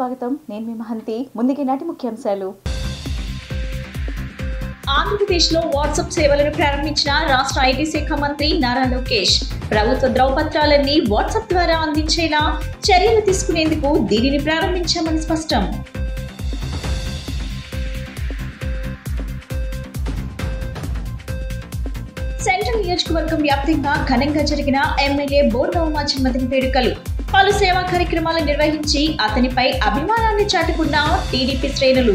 స్వాగతం. నేను మీ మహంతి. ముందుకి నాటి ముఖ్యాంశాలు. ఆంధ్రప్రదేశ్లో వాట్సాప్ సేవలను ప్రారంభించిన రాష్ట్ర ఐటీ శాఖ మంత్రి నారా లోకేష్ ప్రభుత్వ ధ్రువపత్రాలన్నీ వాట్సాప్ ద్వారా అందించేలా చర్యలు తీసుకునేందుకు దీనిని ప్రారంభించామని స్పష్టం. సెంట్రల్ నియోజకవర్గం వ్యాప్తంగా ఘనంగా జరిగిన ఎమ్మెల్యే బోర్నవమ జన్మదిన వేడుకలు. పలు సేవా కార్యక్రమాలు నిర్వహించి అతనిపై అభిమానాన్ని చాటుకున్న టీడీపీ శ్రేణులు.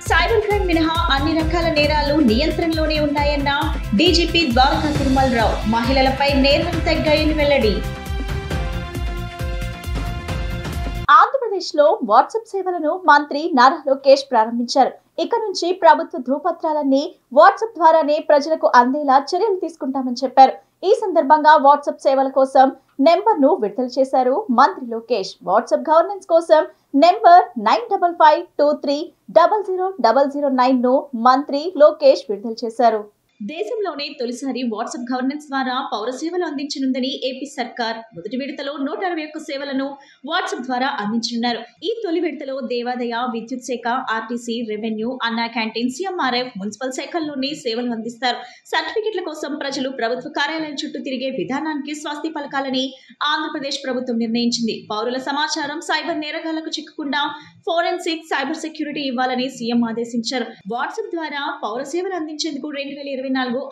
సైబర్ క్రైమ్ మినహా అన్ని రకాల నేరాలు నియంత్రణలోనే ఉన్నాయన్న డీజీపీ ద్వారకా తిరుమలరావు. మహిళలపై నేరాలు తగ్గాయని వెల్లడి. ఆంధ్రప్రదేశ్లో వాట్సాప్ సేవలను మంత్రి నారా లోకేష్ ప్రారంభించారు. ఇక నుంచి ప్రభుత్వ ధృవపత్రాలన్నీ వాట్సాప్ ద్వారానే ప్రజలకు అందేలా చర్యలు తీసుకుంటామని చెప్పారు. ఈ సందర్భంగా వాట్సాప్ సేవల కోసం నెంబర్ను విడుదల చేశారు మంత్రి లోకేష్. వాట్సాప్ గవర్నెన్స్ కోసం నెంబర్ 9552300009 ను మంత్రి లోకేష్ విడుదల చేశారు. దేశంలోనే తొలిసారి వాట్సాప్ గవర్నెన్స్ ద్వారా పౌర సేవలు అందించనుందని ఏపీ సర్కార్ మొదటి విడతలో 161 సేవలను వాట్సాప్ ద్వారా అందించనున్నారు. ఈ తొలి విడతలో దేవాదాయ, విద్యుత్ శాఖ, ఆర్టీసీ, రెవెన్యూ, అన్నా క్యాంటీన్, సీఎంఆర్ఎఫ్, మున్సిపల్ శాఖల్లోని సేవలు అందిస్తారు. సర్టిఫికెట్ల కోసం ప్రజలు ప్రభుత్వ కార్యాలయం చుట్టూ తిరిగే విధానానికి స్వస్తి పలకాలని ఆంధ్రప్రదేశ్ ప్రభుత్వం నిర్ణయించింది. పౌరుల సమాచారం సైబర్ నేరగాళ్లకు చిక్కకుండా ఫోరెన్సిక్, సైబర్ సెక్యూరిటీ ఇవ్వాలని సీఎం ఆదేశించారు. వాట్సాప్ ద్వారా పౌర సేవలు అందించేందుకు 2024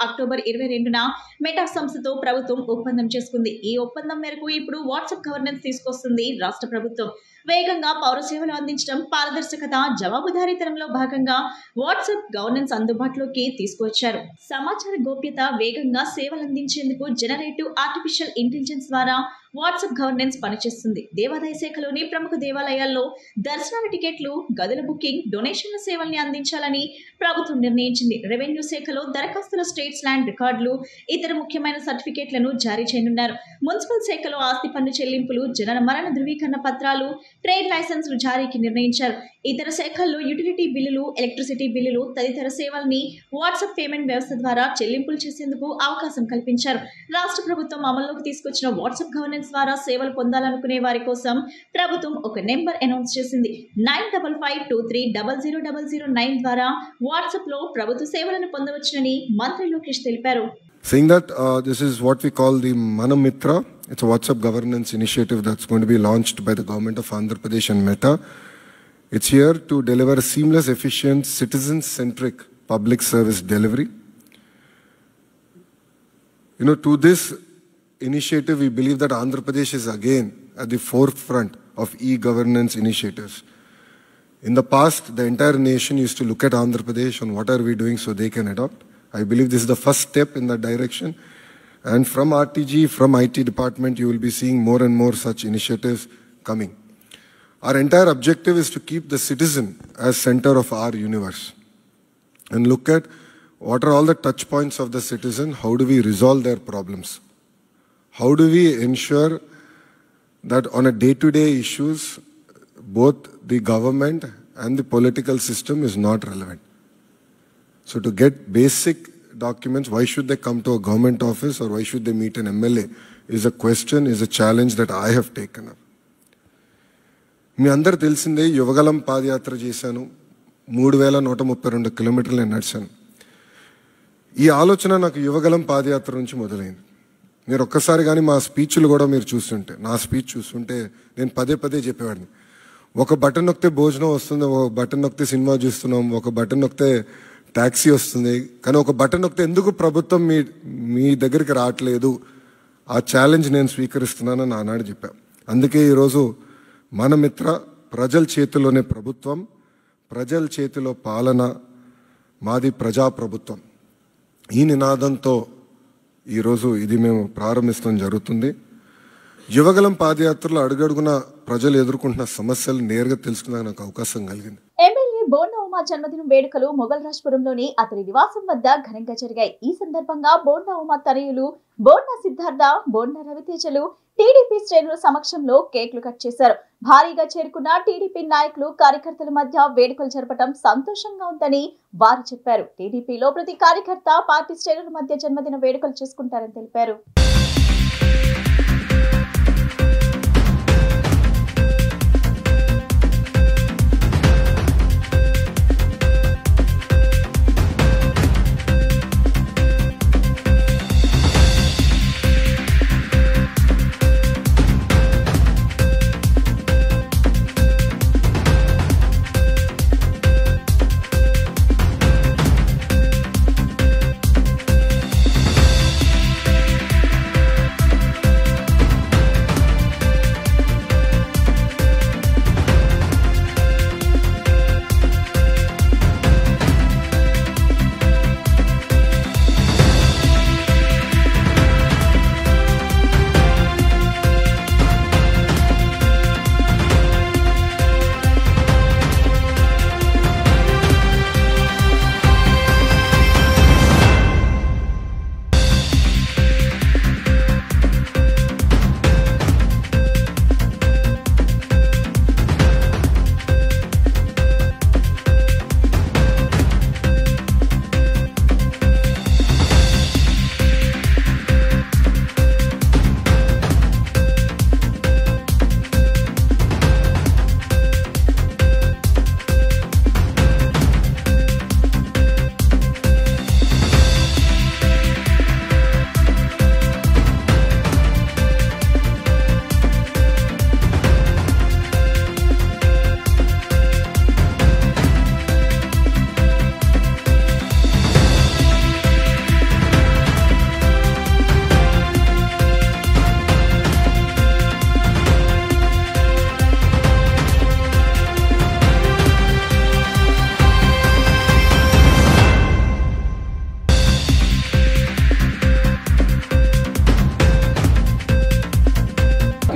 అక్టోబర్ 22న మెటా సంస్థతో ప్రభుత్వం ఒప్పందం చేసుకుంది. ఈ ఒప్పందం మేరకు ఇప్పుడు వాట్సాప్ గవర్నెన్స్ తీసుకొస్తుంది రాష్ట్ర ప్రభుత్వం. వేగంగా పౌర సేవలు అందించడం, పారదర్శకత, జవాబుదారీతనంలో భాగంగా వాట్సాప్ గవర్నెన్స్ అందుబాటులోకి తీసుకువచ్చారు. సమాచార గోప్యత, వేగంగా సేవలు అందించేందుకు జనరేటివ్ ఆర్టిఫిషియల్ ఇంటెలిజెన్స్ ద్వారా వాట్సాప్ గవర్నెన్స్ పనిచేస్తుంది. దేవాదాయ శాఖలోని ప్రముఖ దేవాలయాల్లో దర్శనాల టికెట్లు, గదుల బుకింగ్, డొనేషన్ల సేవల్ని అందించాలని ప్రభుత్వం నిర్ణయించింది. రెవెన్యూ శాఖలో దరఖాస్తుల స్టేట్స్ ల్యాండ్ రికార్డులు, ఇతర ముఖ్యమైన సర్టిఫికేట్లను జారీ చేయనున్నారు. మున్సిపల్ శాఖలో ఆస్తి పన్ను చెల్లింపులు, జనన మరణ ధృవీకరణ పత్రాలు, ట్రేడ్ లైసెన్సులు జారీకి నిర్ణయించారు. ఇతర శాఖల్లో యుటిలిటీ బిల్లులు, ఎలక్ట్రిసిటీ బిల్లులు తదితర సేవల్ని వాట్సాప్ పేమెంట్ వ్యవస్థ ద్వారా చెల్లింపులు చేసేందుకు అవకాశం కల్పించారు. రాష్ట్ర ప్రభుత్వం అమల్లోకి తీసుకొచ్చిన వాట్సాప్ గవర్నెన్స్ ద్వారా సేవలు పొందాలనుకునే వారి కోసం ప్రభుత్వం ఒక నెంబర్ అనౌన్స్ చేసింది. 9552300009 ద్వారా వాట్సాప్ లో ప్రభుత్వ సేవలను పొందవచ్చునని మంత్రి లోకేష్ తెలిపారు. Saying that this is what we call the Manamitra. It's a WhatsApp governance initiative that's going to be launched by the government of Andhra Pradesh and Meta. It's here to deliver a seamless, efficient, citizen-centric public service delivery. To this initiative, we believe that Andhra Pradesh is again at the forefront of e-governance initiatives. In the past, the entire nation used to look at Andhra Pradesh and what are we doing so they can adopt. I believe this is the first step in that direction. And from RTG, from IT department, you will be seeing more and more such initiatives coming. Our entire objective is to keep the citizen as center of our universe and look at what are all the touch points of the citizen, how do we resolve their problems, how do we ensure that on a day-to-day issues, both the government and the political system is not relevant. So to get basic documents, why should they come to a government office or why should they meet an MLA is a question, is a challenge that I have taken up. మీ అందరు తెలిసిందే, యువగలం పాదయాత్ర చేశాను. 3132 కిలోమీటర్లు నేను నడిచాను. ఈ ఆలోచన నాకు యువగలం పాదయాత్ర నుంచి మొదలైంది. మీరు ఒక్కసారి కానీ మా స్పీచ్లు కూడా మీరు చూస్తుంటే, నా స్పీచ్ చూస్తుంటే నేను పదే పదే చెప్పేవాడిని. ఒక బటన్ నొక్కితే భోజనం వస్తుంది, ఒక బటన్ నొక్కితే సినిమా చూస్తున్నాం, ఒక బటన్ నొక్కితే ట్యాక్సీ వస్తుంది, కానీ ఒక బటన్ నొక్కితే ఎందుకు ప్రభుత్వం మీ దగ్గరికి రావట్లేదు, ఆ ఛాలెంజ్ నేను స్వీకరిస్తున్నానని ఆనాడు చెప్పా. అందుకే ఈరోజు మన మిత్ర, ప్రజల చేతిలోనే ప్రభుత్వం, ప్రజల చేతిలో పాలన, మాది ప్రజాప్రభుత్వం, ఈ నినాదంతో ఈరోజు ఇది మేము ప్రారంభించడం జరుగుతుంది. యువగలం పాదయాత్రలో అడుగడుగున ప్రజలు ఎదుర్కొంటున్న సమస్యలు నేరుగా తెలుసుకునే నాకు అవకాశం కలిగింది. ఎమ్మెల్యే బోండా ఉమా జన్మదినం వేడుకలు మొగల్ రాజ్పురంలోని అతని నివాసం వద్ద ఘనంగా జరిగాయి. ఈ సందర్భంగా బోండా ఉమా తనయులు బోండా సిద్ధార్థ, బోండా రవితేజలు టీడీపీ శ్రేణుల సమక్షంలో కేక్లు కట్ చేశారు. భారీగా చేరుకున్న టీడీపీ నాయకులు, కార్యకర్తల మధ్య వేడుకలు జరపడం సంతోషంగా ఉందని వారు చెప్పారు. టీడీపీలో ప్రతి కార్యకర్త పార్టీ శ్రేణుల మధ్య జన్మదిన వేడుకలు చేసుకుంటారని తెలిపారు.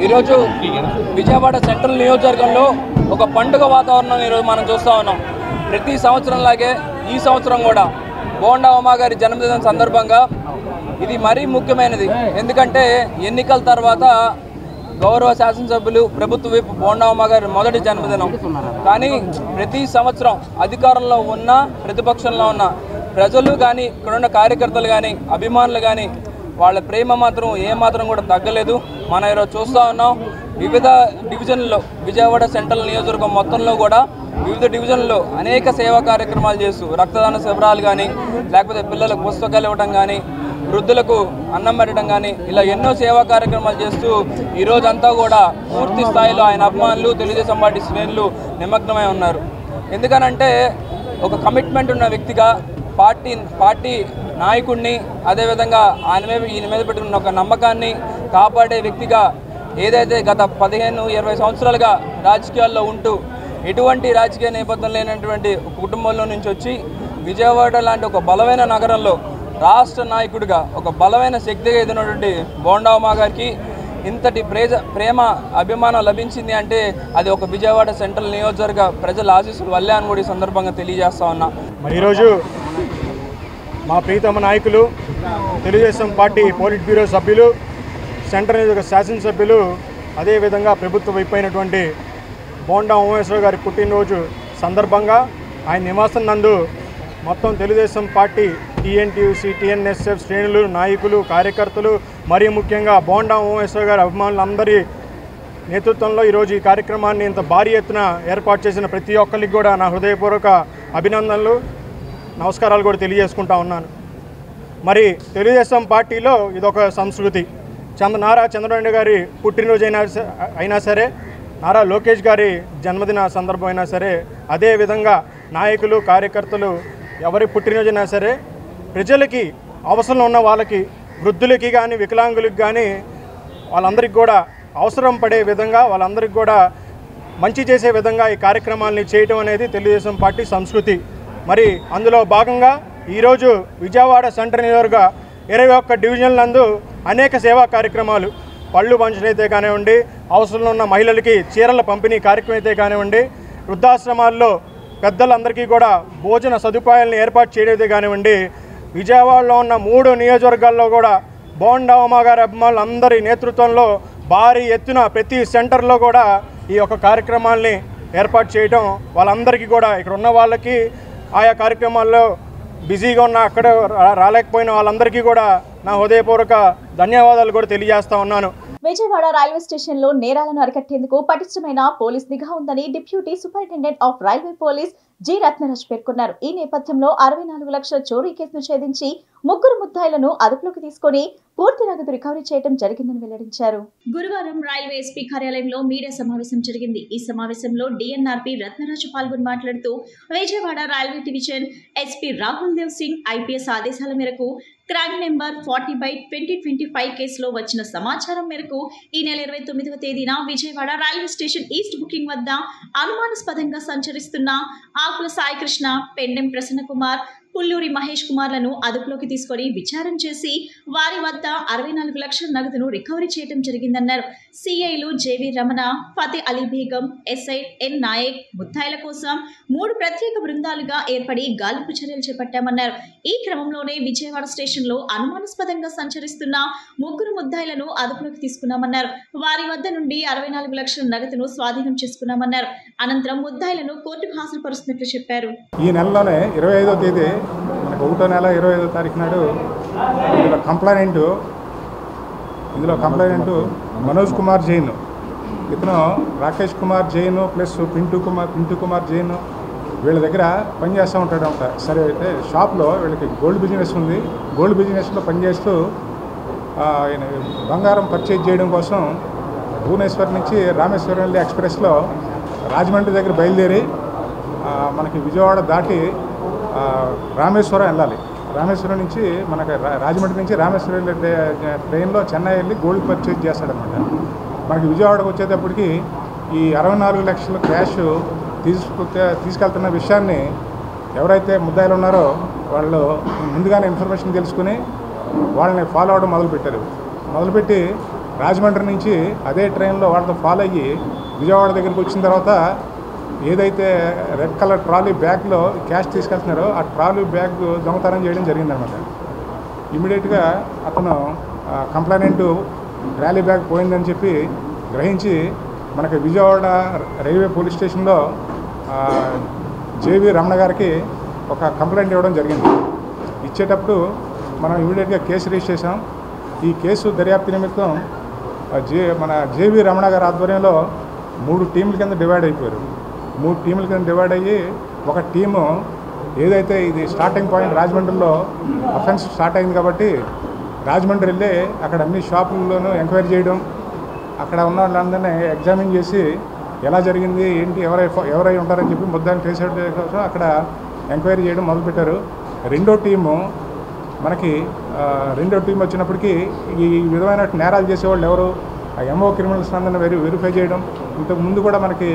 ఈరోజు విజయవాడ సెంట్రల్ నియోజకవర్గంలో ఒక పండుగ వాతావరణం ఈరోజు మనం చూస్తూ ఉన్నాం. ప్రతి సంవత్సరంలాగే ఈ సంవత్సరం కూడా బోండా ఉమా గారి జన్మదినం సందర్భంగా ఇది మరీ ముఖ్యమైనది. ఎందుకంటే ఎన్నికల తర్వాత గౌరవ శాసనసభ్యులు ప్రభుత్వ వైపు బోండా ఉమా గారి మొదటి జన్మదినం. కానీ ప్రతి సంవత్సరం అధికారంలో ఉన్న ప్రతిపక్షంలో ఉన్న ప్రజలు కానీ ఇక్కడున్న కార్యకర్తలు కానీ అభిమానులు కానీ వాళ్ళ ప్రేమ మాత్రం ఏమాత్రం కూడా తగ్గలేదు. మనం ఈరోజు చూస్తూ ఉన్నాం. వివిధ డివిజన్లలో విజయవాడ సెంట్రల్ నియోజకవర్గం మొత్తంలో కూడా వివిధ డివిజన్లలో అనేక సేవా కార్యక్రమాలు చేస్తూ రక్తదాన శిబిరాలు కానీ, లేకపోతే పిల్లలకు పుస్తకాలు ఇవ్వడం కానీ, వృద్ధులకు అన్నం పెట్టడం కానీ, ఇలా ఎన్నో సేవా కార్యక్రమాలు చేస్తూ ఈరోజంతా కూడా పూర్తి స్థాయిలో ఆయన అభిమానులు, తెలుగుదేశం పార్టీ శ్రేణులు నిమగ్నమై ఉన్నారు. ఎందుకనంటే ఒక కమిట్మెంట్ ఉన్న వ్యక్తిగా పార్టీ నాయకుడిని, అదేవిధంగా ఈయన మీద పెట్టుకున్న ఒక నమ్మకాన్ని కాపాడే వ్యక్తిగా ఏదైతే గత 15-20 సంవత్సరాలుగా రాజకీయాల్లో ఉంటూ ఎటువంటి రాజకీయ నేపథ్యం లేనటువంటి కుటుంబంలో నుంచి వచ్చి విజయవాడ లాంటి ఒక బలమైన నగరంలో రాష్ట్ర నాయకుడిగా ఒక బలమైన శక్తిగా ఎదిగినటువంటి బోండా ఉమా గారికి ఇంతటి ప్రేమ అభిమానం లభించింది అంటే అది ఒక విజయవాడ సెంట్రల్ నియోజకవర్గ ప్రజల ఆశీస్సుల వల్లే అని కూడా ఈ సందర్భంగా తెలియజేస్తా ఉన్నా. మరి ఈరోజు మా ప్రీతమ నాయకులు, తెలుగుదేశం పార్టీ పోలిట్ బ్యూరో సభ్యులు, సెంట్రల్ నియోజకవర్గ శాసనసభ్యులు, అదేవిధంగా ప్రభుత్వ వైపు అయినటువంటి బోండా ఉమేశ్వర్ గారి పుట్టినరోజు సందర్భంగా ఆయన నివాసం నందు మొత్తం తెలుగుదేశం పార్టీ టీఎన్టీయూసీ, టీఎన్ఎస్ఎఫ్ శ్రేణులు, నాయకులు, కార్యకర్తలు, మరీ ముఖ్యంగా బోండా ఉమేశ్వర్ గారి అభిమానులందరి నేతృత్వంలో ఈరోజు ఈ కార్యక్రమాన్ని ఇంత భారీ ఎత్తున ఏర్పాటు చేసిన ప్రతి ఒక్కరికి కూడా నా హృదయపూర్వక అభినందనలు, నమస్కారాలు కూడా తెలియజేసుకుంటా ఉన్నాను. మరి తెలుగుదేశం పార్టీలో ఇదొక సంస్కృతి. నారా చంద్రబాబు గారి పుట్టినరోజు అయినా సరే, నారా లోకేష్ గారి జన్మదిన సందర్భం అయినా సరే, అదేవిధంగా నాయకులు, కార్యకర్తలు ఎవరి పుట్టినరోజైనా సరే ప్రజలకి అవసరం ఉన్న వాళ్ళకి, వృద్ధులకి కానీ వికలాంగులకి కానీ వాళ్ళందరికీ కూడా అవసరం పడే విధంగా, వాళ్ళందరికీ కూడా మంచి చేసే విధంగా ఈ కార్యక్రమాలని చేయటం అనేది తెలుగుదేశం పార్టీ సంస్కృతి. మరి అందులో భాగంగా ఈరోజు విజయవాడ సెంట్రల్ నియోజకవర్గ 21 డివిజన్లందు అనేక సేవా కార్యక్రమాలు, పళ్ళు పంచడం అయితే కానివ్వండి, అవసరంలో ఉన్న మహిళలకి చీరల పంపిణీ కార్యక్రమం అయితే కానివ్వండి, వృద్ధాశ్రమాల్లో పెద్దలందరికీ కూడా భోజన సదుపాయాలను ఏర్పాటు చేయడమే కానివ్వండి, విజయవాడలో ఉన్న 3 నియోజకవర్గాల్లో కూడా బోండా ఉమా గారి అభిమానులందరి నేతృత్వంలో భారీ ఎత్తున ప్రతి సెంటర్లో కూడా ఈ యొక్క కార్యక్రమాల్ని ఏర్పాటు చేయడం, వాళ్ళందరికీ కూడా ఇక్కడ ఉన్న వాళ్ళకి ఆయా కార్యక్రమాల్లో బిజీగా ఉన్న అక్కడ రాలేకపోయిన వాళ్ళందరికీ కూడా నా హృదయపూర్వక ధన్యవాదాలు కూడా తెలియజేస్తా ఉన్నాను. విజయవాడ రైల్వే స్టేషన్ లో నేరాలను అరికట్టేందుకు పటిష్టమైన పోలీస్ నిఘా ఉందని deputy superintendent of railway police G Ratnaraj పేర్కొన్నారు. ఈ నేపథ్యంలో 64 లక్షల చోరీ కేసును ఛేదించి 3 ముద్దాయిలను అదుపులోకి తీసుకుని పూర్తి నగదు రికవరీ చేయడం జరిగిందని వెల్లడించారు. గురువారం రైల్వే ఎస్పీ కార్యాలయంలో మీడియా సమావేశం జరిగింది. ఈ సమావేశంలో డిఎన్ఆర్పి రత్నరాజు పాల్గొని మాట్లాడుతూ Vijayawada railway division SP Rahul Dev Singh IPS ఆదేశాల మేరకు క్రైమ్ నెంబర్ 40/2025 కేసులో వచ్చిన సమాచారం మేరకు ఈ నెల 29వ తేదీన Vijayawada railway station east booking వద్ద అనుమానాస్పదంగా సంచరిస్తున్న ఆకుల సాయికృష్ణ, పెండెం ప్రసన్న కుమార్, పుల్లూరి మహేష్ కుమార్లను అదుపులోకి తీసుకొని విచారణ చేసి వారి వద్ద 64 లక్షల నగదును రికవరీ చేయడం జరిగిందన్నారు. సిఐలు J V Ramana, Fateh Ali Begum, SI N Nayak ముద్దాయిల కోసం 3 ప్రత్యేక బృందాలుగా ఏర్పడి గాలింపు చర్యలు చేపట్టామన్నారు. ఈ క్రమంలోనే విజయవాడ స్టేషన్లో అనుమానాస్పదంగా సంచరిస్తున్న 3 ముద్దాయిలను అదుపులోకి తీసుకున్నామన్నారు. వారి వద్ద నుండి 64 లక్షల నగదును స్వాధీనం చేసుకున్నామన్నారు. అనంతరం ముద్దాయిలను కోర్టుకు హాజరుపరుస్తున్నట్లు చెప్పారు. ఈ నెలలోనే 25వ తేదీ మనకు 1వ నెల 25వ తారీఖు నాడు ఇందులో కంప్లైనెంట్ మనోజ్ కుమార్ జైన్, ఇతను రాకేష్ కుమార్ జైన్ ప్లస్ పింటూ కుమార్ జైన్ వీళ్ళ దగ్గర పనిచేస్తూ ఉంటాడు అంట. సరే అయితే షాప్లో వీళ్ళకి గోల్డ్ బిజినెస్ ఉంది. గోల్డ్ బిజినెస్లో పనిచేస్తూ బంగారం పర్చేజ్ చేయడం కోసం భువనేశ్వర్ నుంచి రామేశ్వరం వెళ్ళే ఎక్స్ప్రెస్లో రాజమండ్రి దగ్గర బయలుదేరి మనకి విజయవాడ దాటి రామేశ్వరం వెళ్ళాలి. రామేశ్వరం నుంచి మనకి రాజమండ్రి నుంచి రామేశ్వరం వెళ్ళే ట్రైన్లో చెన్నై వెళ్ళి గోల్డ్ పర్చేజ్ చేస్తాడనమాట. మనకి విజయవాడకు వచ్చేటప్పటికి ఈ 64 లక్షల క్యాష్ తీసుకెళ్తున్న విషయాన్ని ఎవరైతే ముద్దాయిలు ఉన్నారో వాళ్ళు ముందుగానే ఇన్ఫర్మేషన్ తెలుసుకుని వాళ్ళని ఫాలో అవడం మొదలుపెట్టి రాజమండ్రి నుంచి అదే ట్రైన్లో వాళ్ళతో ఫాలో అయ్యి విజయవాడ దగ్గరికి వచ్చిన తర్వాత ఏదైతే రెడ్ కలర్ ట్రాలీ బ్యాగ్లో క్యాష్ తీసుకెళ్తున్నారో ఆ ట్రాలీ బ్యాగ్ దొంగతనం చేయడం జరిగిందనమాట. ఇమ్మీడియట్గా అతను కంప్లైనెంట్ ట్రాలీ బ్యాగ్ పోయిందని చెప్పి గ్రహించి మనకి విజయవాడ రైల్వే పోలీస్ స్టేషన్లో జేవి రమణ గారికి ఒక కంప్లైంట్ ఇవ్వడం జరిగింది. ఇచ్చేటప్పుడు మనం ఇమ్మీడియట్గా కేసు రిజిస్టర్ చేసాం. ఈ కేసు దర్యాప్తు నిమిత్తం మన జేవి రమణ గారి ఆధ్వర్యంలో 3 టీంల కింద డివైడ్ అయిపోయారు. 3 టీంల కింద డివైడ్ అయ్యి ఒక టీము ఏదైతే ఇది స్టార్టింగ్ పాయింట్ రాజమండ్రిలో అఫెన్స్ స్టార్ట్ అయింది కాబట్టి రాజమండ్రి వెళ్ళి అక్కడ అన్ని షాపుల్లోనూ ఎంక్వైరీ చేయడం, అక్కడ ఉన్న వాళ్ళందరినీ ఎగ్జామిన్ చేసి ఎలా జరిగింది ఏంటి ఎవరై ఉంటారని చెప్పి ముద్దాన్ని ట్రేస్ అవుట్ కోసం అక్కడ ఎంక్వైరీ చేయడం మొదలుపెట్టారు. రెండో టీం వచ్చినప్పటికీ ఈ విధమైన నేరాలు చేసేవాళ్ళు ఎవరు ఎంఓ క్రిమినల్స్ అందరినీ వెరిఫై చేయడం. ఇంతకు ముందు కూడా మనకి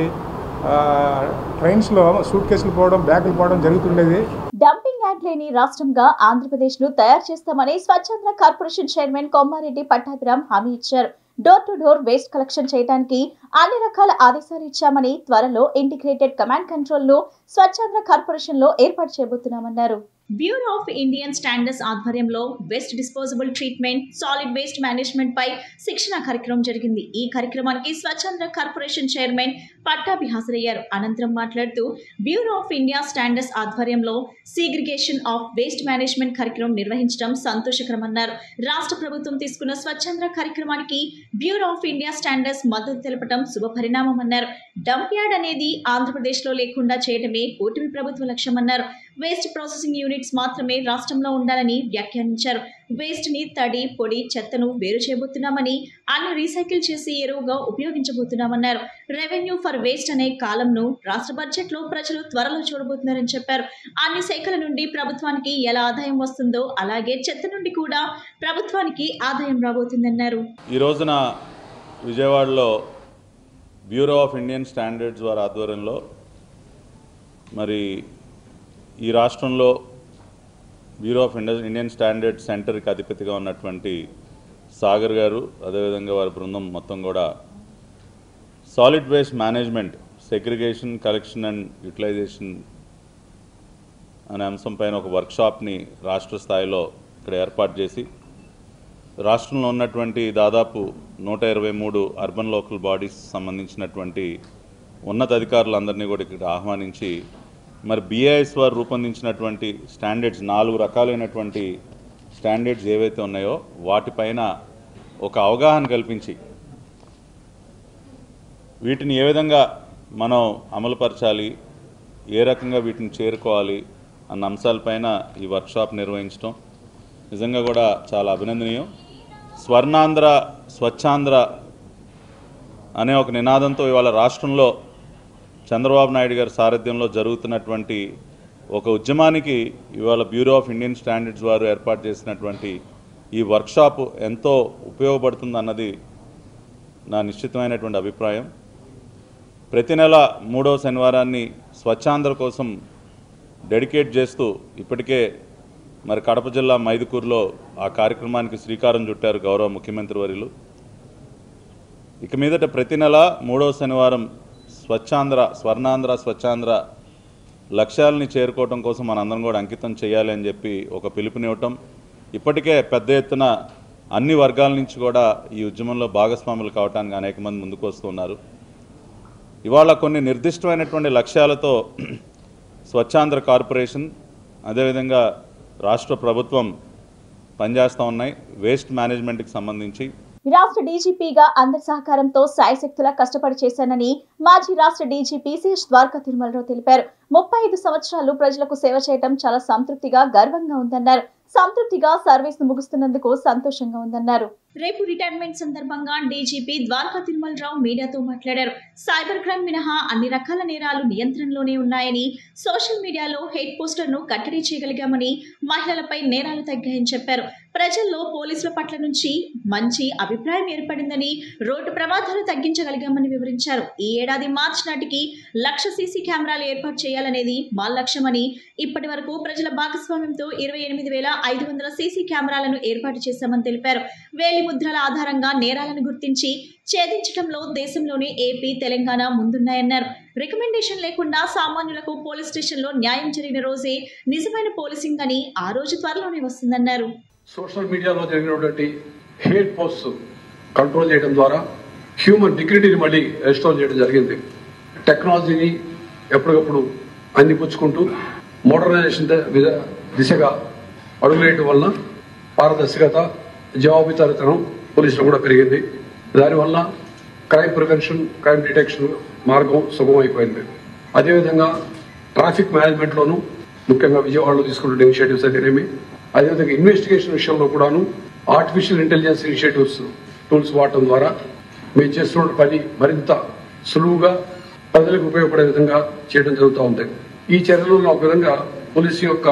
ట్రైన్స్లో సూట్ కేసులు పోవడం, బ్యాగులు పోవడం జరుగుతుండేది. డంపింగ్ యార్డ్ లేని రాష్ట్రంగా ఆంధ్రప్రదేశ్ ను తయారు చేస్తామని స్వచ్ఛంద కార్పొరేషన్ చైర్మన్ కొమ్మారెడ్డి పట్టాభిరామ్ హామీ ఇచ్చారు. Door to door waste collection చేయడానికి అన్ని రకాల ఆదేశాలు ఇచ్చామని, త్వరలో ఇంటిగ్రేటెడ్ కమాండ్ కంట్రోల్ ను స్వచ్ఛంద కార్పొరేషన్ లో ఏర్పాటు చేయబోతున్నామన్నారు. బ్యూరో ఆఫ్ ఇండియన్ స్టాండర్డ్స్ ఆధ్వర్యంలో waste disposable treatment, solid waste management పై శిక్షణ కార్యక్రమం జరిగింది. ఈ కార్యక్రమానికి స్వచ్ఛంద కార్పొరేషన్ చైర్మన్ పట్టాభి హాజరయ్యారు. అనంతరం మాట్లాడుతూ బ్యూరో ఆఫ్ ఇండియా స్టాండర్డ్స్ ఆధ్వర్యంలో సిగ్రిగేషన్ ఆఫ్ వేస్ట్ మేనేజ్మెంట్ కార్యక్రమం నిర్వహించడం సంతోషకరమన్నారు. రాష్ట్ర ప్రభుత్వం తీసుకున్న స్వచ్ఛంద కార్యక్రమానికి బ్యూరో ఆఫ్ ఇండియా స్టాండర్డ్స్ మద్దతు తెలపడం శుభపరిణామమన్నారు. డంప్ యార్డ్ అనేది ఆంధ్రప్రదేశ్ లో లేకుండా చేయడమే కూటమి ప్రభుత్వ లక్ష్యమన్నారు. వేస్ట్ ప్రాసెసింగ్ యూనిట్స్ మాత్రమే రాష్ట్రంలో ఉండాలని వ్యాఖ్యానించారు. వేస్ట్ ని తడి, పొడి, చెత్తను వేరు చేయబోతున్నామని, అన్ని రీసైకిల్ చేసి ఎరువుగా ఉపయోగించబోతున్నామన్నారు. రెవెన్యూ ఫర్ వేస్ట్ అనే కాలంను రాష్ట్ర బడ్జెట్ లో ప్రజలు త్వరలో చూడబోతున్నారని చెప్పారు. అన్ని శాఖల నుండి ప్రభుత్వానికి ఎలా ఆదాయం వస్తుందో అలాగే చెత్త నుండి కూడా ప్రభుత్వానికి ఆదాయం రాబోతుందన్నారు. ఈ రోజున విజయవాడలో బ్యూరో ఆఫ్ ఇండియన్ స్టాండర్డ్స్ వారి ఆధ్వర్యంలో మరి ఈ రాష్ట్రంలో బ్యూరో ఆఫ్ ఇండియన్ స్టాండర్డ్ సెంటర్కి అధిపతిగా ఉన్నటువంటి సాగర్ గారు, అదేవిధంగా వారి బృందం మొత్తం కూడా solid waste management, segregation, collection and utilisation అనే అంశంపైన ఒక వర్క్షాప్ని రాష్ట్ర స్థాయిలో ఇక్కడ ఏర్పాటు చేసి రాష్ట్రంలో ఉన్నటువంటి దాదాపు 123 అర్బన్ లోకల్ బాడీస్ సంబంధించినటువంటి ఉన్నతాధికారులందరినీ కూడా ఇక్కడ ఆహ్వానించి మరి BIS వారు రూపొందించినటువంటి స్టాండర్డ్స్ 4 రకాలైనటువంటి స్టాండర్డ్స్ ఏవైతే ఉన్నాయో వాటిపైన ఒక అవగాహన కల్పించి వీటిని ఏ విధంగా మనం అమలుపరచాలి, ఏ రకంగా వీటిని చేరుకోవాలి అన్న అంశాలపైన ఈ వర్క్షాప్ నిర్వహించడం నిజంగా కూడా చాలా అభినందనీయం. స్వర్ణాంధ్ర స్వచ్ఛాంధ్ర అనే ఒక నినాదంతో ఇవాళ రాష్ట్రంలో చంద్రబాబు నాయుడు గారి సారథ్యంలో జరుగుతున్నటువంటి ఒక ఉద్యమానికి ఇవాళ బ్యూరో ఆఫ్ ఇండియన్ స్టాండర్డ్స్ వారు ఏర్పాటు చేసినటువంటి ఈ వర్క్షాప్ ఎంతో ఉపయోగపడుతుందన్నది నా నిశ్చితమైనటువంటి అభిప్రాయం. ప్రతి నెల 3వ శనివారాన్ని స్వచ్ఛాంధ్ర కోసం డెడికేట్ చేస్తూ ఇప్పటికే మరి కడప జిల్లా మైదుకూరులో ఆ కార్యక్రమానికి శ్రీకారం చుట్టారు గౌరవ ముఖ్యమంత్రి వర్యులు. ఇక మీదట ప్రతి నెల 3వ శనివారం స్వర్ణాంధ్ర స్వచ్ఛాంధ్ర లక్ష్యాలని చేరుకోవడం కోసం మనందరం కూడా అంకితం చేయాలి అని చెప్పి ఒక పిలుపునివ్వటం, ఇప్పటికే పెద్ద ఎత్తున అన్ని వర్గాల నుంచి కూడా ఈ ఉద్యమంలో భాగస్వాములు కావడానికి అనేక మంది ముందుకు వస్తున్నారు. ఇవాళ కొన్ని నిర్దిష్టమైనటువంటి లక్ష్యాలతో స్వచ్ఛాంధ్ర కార్పొరేషన్ అదేవిధంగా రాష్ట్ర ప్రభుత్వం పనిచేస్తూ ఉన్నాయి. వేస్ట్ మేనేజ్మెంట్కి సంబంధించి రాష్ట్ర డీజీపీగా అందరి సహకారంతో సాయశక్తులా కష్టపడి చేశానని మాజీ రాష్ట్ర డీజీపీ సిఎస్ ద్వారకా తిరుమలరావు తెలిపారు. 35 సంవత్సరాలు ప్రజలకు సేవ చేయడం చాలా సంతృప్తిగా, గర్వంగా ఉందన్నారు. సంతృప్తిగా సర్వీస్ ను ముగుస్తున్నందుకు సంతోషంగా ఉందన్నారు. రేపు రిటైర్మెంట్ సందర్భంగా డీజీపీ ద్వారకా తిరుమలరావు మీడియాతో మాట్లాడారు. సైబర్ క్రైమ్ మినహా అన్ని రకాల నేరాలు నియంత్రణలోనే ఉన్నాయని, సోషల్ మీడియాలో హేట్ పోస్టర్ను కట్టడి చేయగలిగామని, మహిళలపై నేరాలు తగ్గాయని చెప్పారు. ప్రజల్లో పోలీసుల పట్ల నుంచి మంచి అభిప్రాయం ఏర్పడిందని, రోడ్డు ప్రమాదాలు తగ్గించగలిగామని వివరించారు. ఈ ఏడాది మార్చి నాటికి 1,00,000 సీసీ కెమెరాలు ఏర్పాటు చేయాలనేది మా లక్ష్యమని, ఇప్పటి వరకు ప్రజల భాగస్వామ్యంతో 28,500 సీసీ కెమెరాలను ఏర్పాటు చేశామని తెలిపారు. వేలి ముద్రల ఆధారంగా నేరాలను గుర్తించి ఛేదించడంలో దేశంలోనే ఏపీ, తెలంగాణ ముందున్నాయన్నారు. రికమెండేషన్ లేకుండా సామాన్యులకు పోలీస్ స్టేషన్లో న్యాయం జరిగిన రోజే నిజమైన పోలీసింగ్ అని, ఆ రోజు త్వరలోనే వస్తుందన్నారు. సోషల్ మీడియాలో జరిగినటువంటి హేట్ పోస్ట్ కంట్రోల్ చేయడం ద్వారా హ్యూమన్ డిగ్నిటీని మళ్ళీ రెస్టోర్ చేయడం జరిగింది. టెక్నాలజీని ఎప్పటికప్పుడు అందిపుచ్చుకుంటూ మోడర్నైజేషన్ దిశగా అడుగులేయడం వలన పారదర్శకత, జవాబుదారీతనం పోలీసులు కూడా పెరిగింది. దానివల్ల క్రైమ్ ప్రివెన్షన్, క్రైమ్ డిటెక్షన్ మార్గం సుగమైపోయింది. అదేవిధంగా ట్రాఫిక్ మేనేజ్మెంట్లోనూ ముఖ్యంగా విజయవాడలో తీసుకున్న ఇనిషియేటివ్స్ అయితేనేమి, అదేవిధంగా ఇన్వెస్టిగేషన్ విషయంలో కూడాను ఆర్టిఫిషియల్ ఇంటెలిజెన్స్ ఇనిషియేటివ్స్ టూల్స్ వాడటం ద్వారా మేము చేస్తున్న పని మరింత సులువుగా ప్రజలకు ఉపయోగపడే విధంగా చేయడం జరుగుతూ ఉంది. ఈ చర్యలలో ఒక విధంగా పోలీసు యొక్క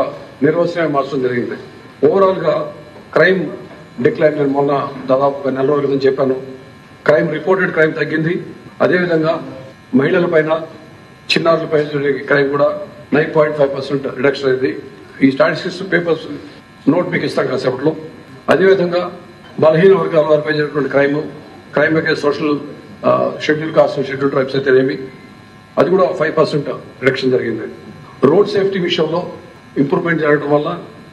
నిర్వచనం మార్చడం జరిగింది. ఓవరాల్గా క్రైమ్ డిక్లైన్, నేను మొన్న దాదాపు 1 నెల రోజుల క్రితం చెప్పాను, రిపోర్టెడ్ క్రైమ్ తగ్గింది. అదేవిధంగా మహిళల పైన, చిన్నారుల పైన క్రైమ్ కూడా 9.5% రిడక్షన్ అయింది. ఈ స్టాటిస్టిక్స్ పేపర్స్ నోట్ మీకు ఇస్తాం కాసేపట్లో. అదేవిధంగా బలహీన వర్గాల వారిపై జరిగినటువంటి crime against social schedule caste, schedule tribes అయితేనేమి, అది కూడా 5% రిడక్షన్ జరిగింది. రోడ్ సేఫ్టీ విషయంలో ఇంప్రూవ్మెంట్ జరగడం వల్ల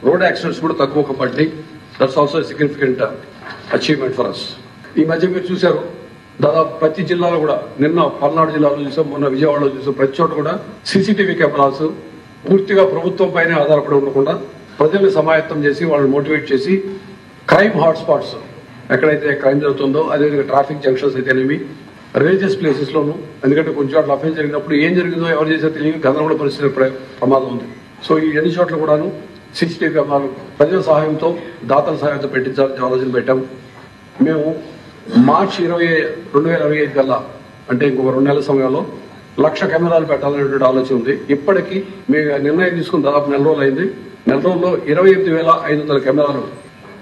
రోడ్ యాక్సిడెంట్స్ కూడా తక్కువ పడ్డాయి. That's also significant achievement for us. ఈ మధ్య మీరు చూశారు, దాదాపు ప్రతి జిల్లాలో కూడా, నిన్న పల్నాడు జిల్లాలో చూసాం, మొన్న విజయవాడలో చూసాం, ప్రతి చోట కూడా సీసీటీవీ కెమెరాస్ పూర్తిగా ప్రభుత్వం పైన ఆధారపడి ఉండకుండా ప్రజల్ని సమాయత్తం చేసి, వాళ్ళని మోటివేట్ చేసి, క్రైమ్ హాట్స్పాట్స్ ఎక్కడైతే క్రైమ్ జరుగుతుందో, అదేవిధంగా ట్రాఫిక్ జంక్షన్స్ అయితేనేమి, రిలీజియస్ ప్లేసెస్లోను, ఎందుకంటే కొన్ని చోట్ల అఫెన్స్ జరిగినప్పుడు ఏం జరిగిందో ఎవరు చేసే తెలియని గందరగోళ పరిస్థితి ప్రమాదం ఉంది. సో ఈ అన్ని చోట్ల కూడాను సీసీటీవీ కెమెరాలు ప్రజల సహాయంతో, దాతల సహాయంతో పెట్టించాలని ఆలోచన పెట్టాము. మేము మార్చి 2025 కల్లా, అంటే ఇంకొక 2 నెలల సమయంలో 1,00,000 కెమెరాలు పెట్టాలనేటువంటి ఆలోచన ఉంది. ఇప్పటికీ మేము నిర్ణయం తీసుకుని దాదాపు 1 నెల రోజులు అయింది. 1 నెల రోజుల్లో 28,500 కెమెరాలు